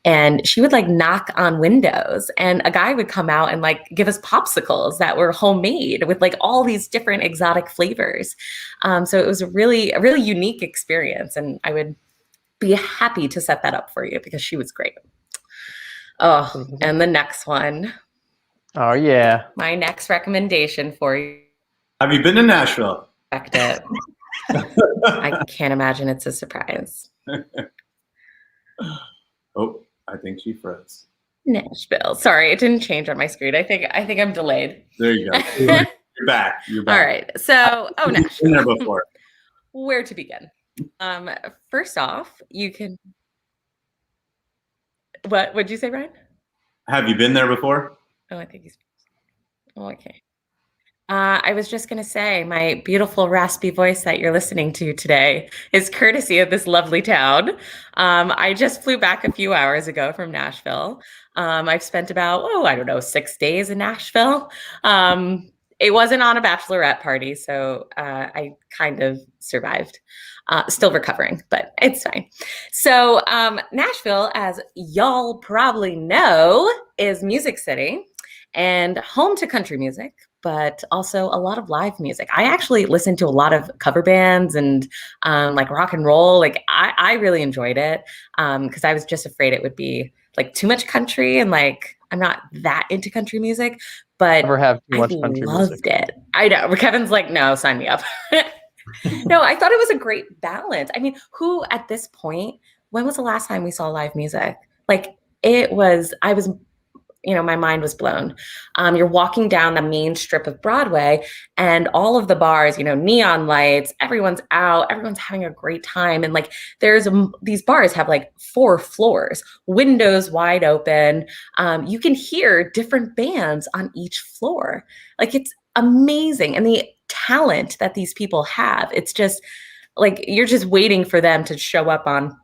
and she would like knock on windows and a guy would come out and like give us popsicles that were homemade with like all these different exotic flavors. So it was a really unique experience and I would be happy to set that up for you because she was great. Oh, and the next one. Oh, yeah. My next recommendation for you. Have you been to Nashville? I can't imagine it's a surprise. Oh, I think she froze. Nashville. Sorry, it didn't change on my screen. I think I'm delayed. There you go. You're back. You're back. All right. So, Been Nashville. there before. Where to begin? First off, you can. What would you say, Brian? Have you been there before? Oh, I think he's. Oh, okay. I was just going to say, my beautiful raspy voice that you're listening to today is courtesy of this lovely town. I just flew back a few hours ago from Nashville. I've spent about, 6 days in Nashville. It wasn't on a bachelorette party, so I kind of survived. Still recovering, but it's fine. So Nashville, as y'all probably know, is Music City and home to country music, but also a lot of live music. I actually listened to a lot of cover bands and like rock and roll. Like I really enjoyed it because I was just afraid it would be like too much country, and like I'm not that into country music, but Never have too I much country loved music. it. I know. Kevin's like, no, sign me up. No, I thought it was a great balance. I mean, who at this point, when was the last time we saw live music? Like my mind was blown. You're walking down the main strip of Broadway and all of the bars, neon lights, everyone's out, everyone's having a great time. And like, these bars have like 4 floors, windows wide open. You can hear different bands on each floor. Like, it's amazing. And the talent that these people have, it's just like, you're just waiting for them to show up on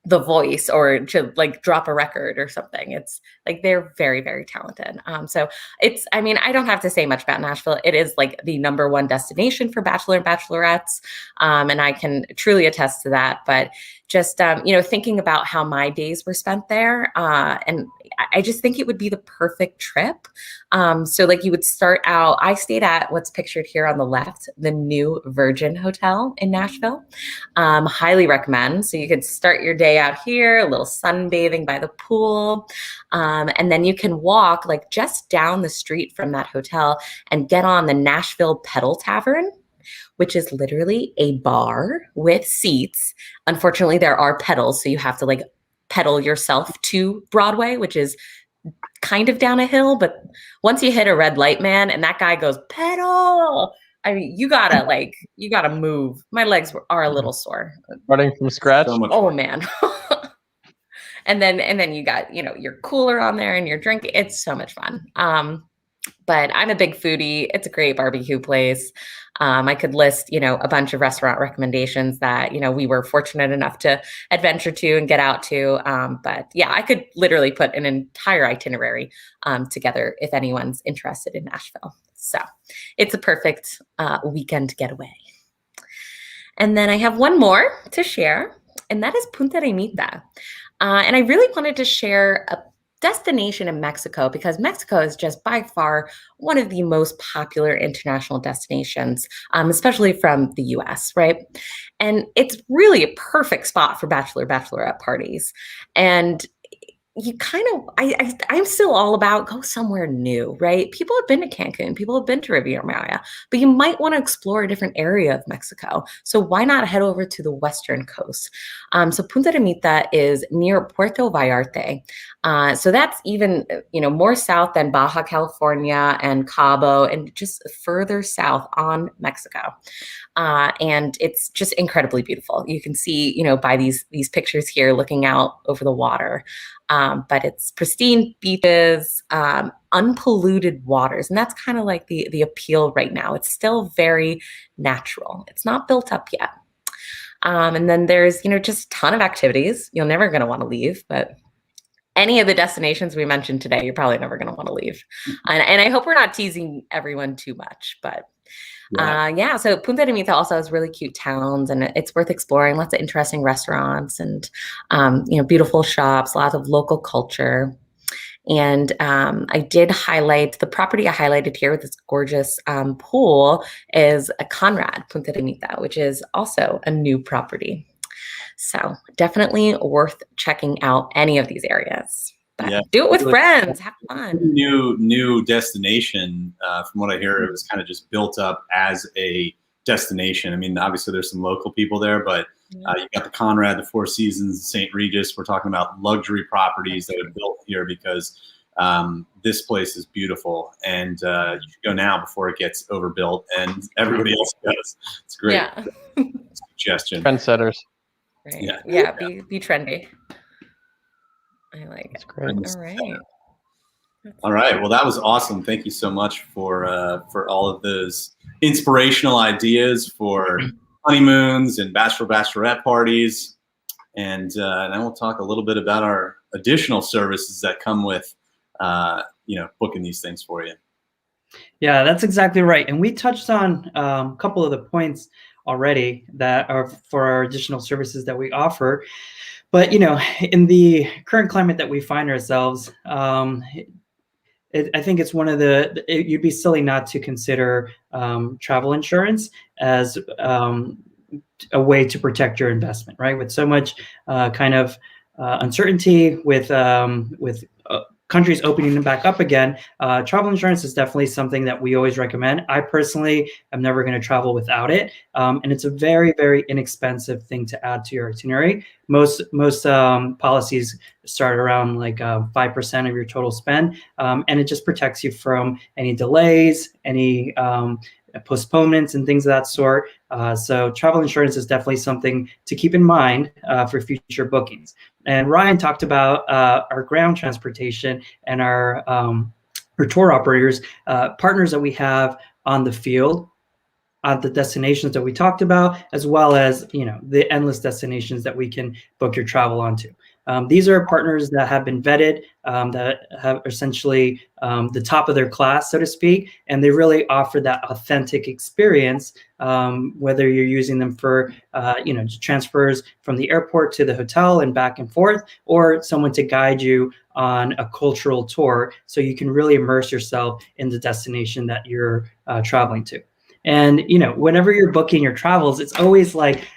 The Voice or to like drop a record or something. It's like, they're very, very talented. So I don't have to say much about Nashville. It is like the #1 destination for Bachelor and Bachelorettes. And I can truly attest to that. But just, thinking about how my days were spent there, and I just think it would be the perfect trip. So like, you would start out, I stayed at what's pictured here on the left, the New Virgin Hotel in Nashville. Highly recommend. So you could start your day out here, a little sunbathing by the pool. And then you can walk like just down the street from that hotel and get on the Nashville Pedal Tavern, which is literally a bar with seats. Unfortunately, there are pedals, so you have to like pedal yourself to Broadway, which is kind of down a hill. But once you hit a red light, man, and that guy goes, pedal, I mean, you gotta move. My legs are a little sore. Starting from scratch. So much Oh fun. man. And then you got, your cooler on there and your drink. It's so much fun. But I'm a big foodie. It's a great barbecue place. I could list, a bunch of restaurant recommendations that, we were fortunate enough to adventure to and get out to. But yeah, I could literally put an entire itinerary together if anyone's interested in Nashville. So it's a perfect weekend getaway. And then I have one more to share, and that is Punta De Mita. And I really wanted to share a destination in Mexico because Mexico is just by far one of the most popular international destinations, especially from the US, right? And it's really a perfect spot for bachelorette parties. And you kind of, I'm still all about go somewhere new, right? People have been to Cancun, people have been to Riviera Maya, but you might want to explore a different area of Mexico. So why not head over to the western coast? So Punta de Mita is near Puerto Vallarta. So that's even, more south than Baja California and Cabo and just further south on Mexico. And it's just incredibly beautiful. You can see, by these pictures here looking out over the water. But it's pristine beaches, unpolluted waters. And that's kind of like the appeal right now. It's still very natural. It's not built up yet. And then there's, just a ton of activities. You're never going to want to leave, but any of the destinations we mentioned today, you're probably never going to want to leave. And I hope we're not teasing everyone too much, but so Punta de Mita also has really cute towns, and it's worth exploring. Lots of interesting restaurants and beautiful shops, lots of local culture. And I did highlight the property I highlighted here with this gorgeous pool is a Conrad Punta de Mita, which is also a new property. So definitely worth checking out any of these areas. But do it with friends. Have fun. New destination. From what I hear, it was kind of just built up as a destination. I mean, obviously there's some local people there, but You've got the Conrad, the Four Seasons, St. Regis. We're talking about luxury properties that are built here because this place is beautiful, and you should go now before it gets overbuilt and everybody else does. It's great. Yeah. Suggestion. Trendsetters. Right. Yeah. Yeah. Be trendy. I like it. That's great. All right. All right. Well, that was awesome. Thank you so much for all of those inspirational ideas for honeymoons and bachelorette parties, and then we'll talk a little bit about our additional services that come with booking these things for you. Yeah, that's exactly right. And we touched on a couple of the points already that are for our additional services that we offer. But, in the current climate that we find ourselves, I think it's one of you'd be silly not to consider travel insurance as a way to protect your investment, right? With so much uncertainty with countries opening them back up again, travel insurance is definitely something that we always recommend. I personally am never going to travel without it. And it's a very, very inexpensive thing to add to your itinerary. Most policies start around like 5% of your total spend. And it just protects you from any delays, any postponements and things of that sort. So travel insurance is definitely something to keep in mind for future bookings. And Ryan talked about our ground transportation and our tour operators, partners that we have on the field, at the destinations that we talked about, as well as the endless destinations that we can book your travel onto. These are partners that have been vetted, that have essentially the top of their class, so to speak, and they really offer that authentic experience, whether you're using them for, transfers from the airport to the hotel and back and forth, or someone to guide you on a cultural tour so you can really immerse yourself in the destination that you're traveling to. And, whenever you're booking your travels, it's always like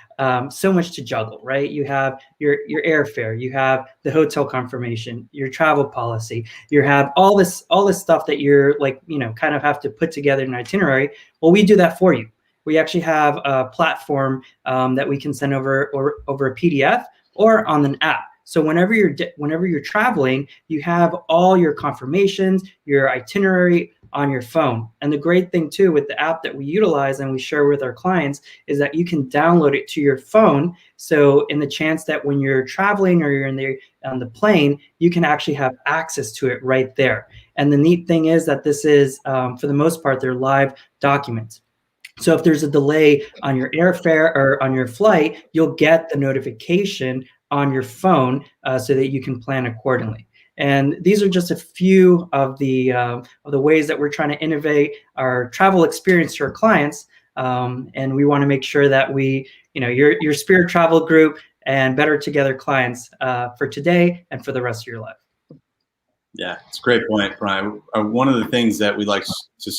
so much to juggle, right? You have your airfare, you have the hotel confirmation, your travel policy, you have all this stuff that you're like, kind of have to put together in an itinerary. Well, we do that for you. We actually have a platform that we can send over a PDF or on an app. So whenever you're traveling, you have all your confirmations, your itinerary on your phone. And the great thing too with the app that we utilize and we share with our clients is that you can download it to your phone. So in the chance that when you're traveling or you're on the plane, you can actually have access to it right there. And the neat thing is that this is, for the most part, they're live documents. So if there's a delay on your airfare or on your flight, you'll get the notification on your phone so that you can plan accordingly. And these are just a few of the ways that we're trying to innovate our travel experience to our clients. And we want to make sure that we, your Spirit Travel Group and Better Together clients for today and for the rest of your life. Yeah, it's a great point, Brian. One of the things that we like to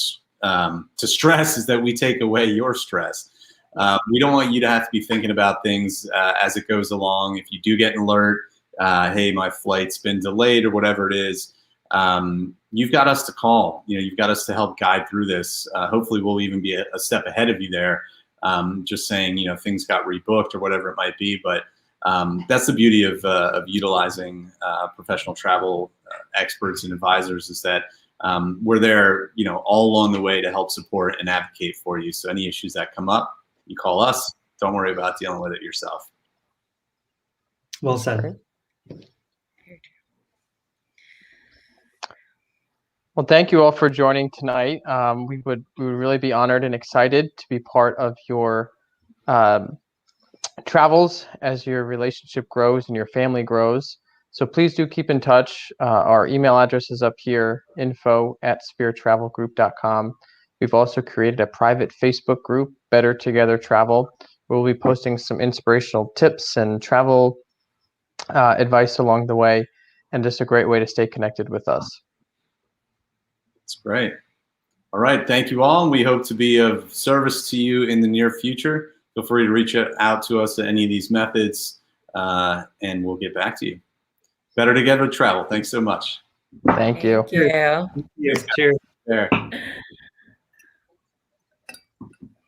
stress is that we take away your stress. We don't want you to have to be thinking about things as it goes along. If you do get an alert, hey, my flight's been delayed or whatever it is, you've got us to call. You've got us to help guide through this. Hopefully we'll even be a step ahead of you there, just saying, things got rebooked or whatever it might be. But that's the beauty of utilizing professional travel experts and advisors, is that we're there, all along the way to help support and advocate for you. So any issues that come up, you call us. Don't worry about dealing with it yourself. Well said. Well, thank you all for joining tonight. We would really be honored and excited to be part of your travels as your relationship grows and your family grows. So please do keep in touch. Our email address is up here, info@spirittravelgroup.com. We've also created a private Facebook group, Better Together Travel. We'll be posting some inspirational tips and travel advice along the way, and just a great way to stay connected with us. That's great. All right. Thank you all. And we hope to be of service to you in the near future. Feel free to reach out to us at any of these methods, and we'll get back to you. Better Together Travel. Thanks so much. Thank you. Thank you. Yes, cheers. There.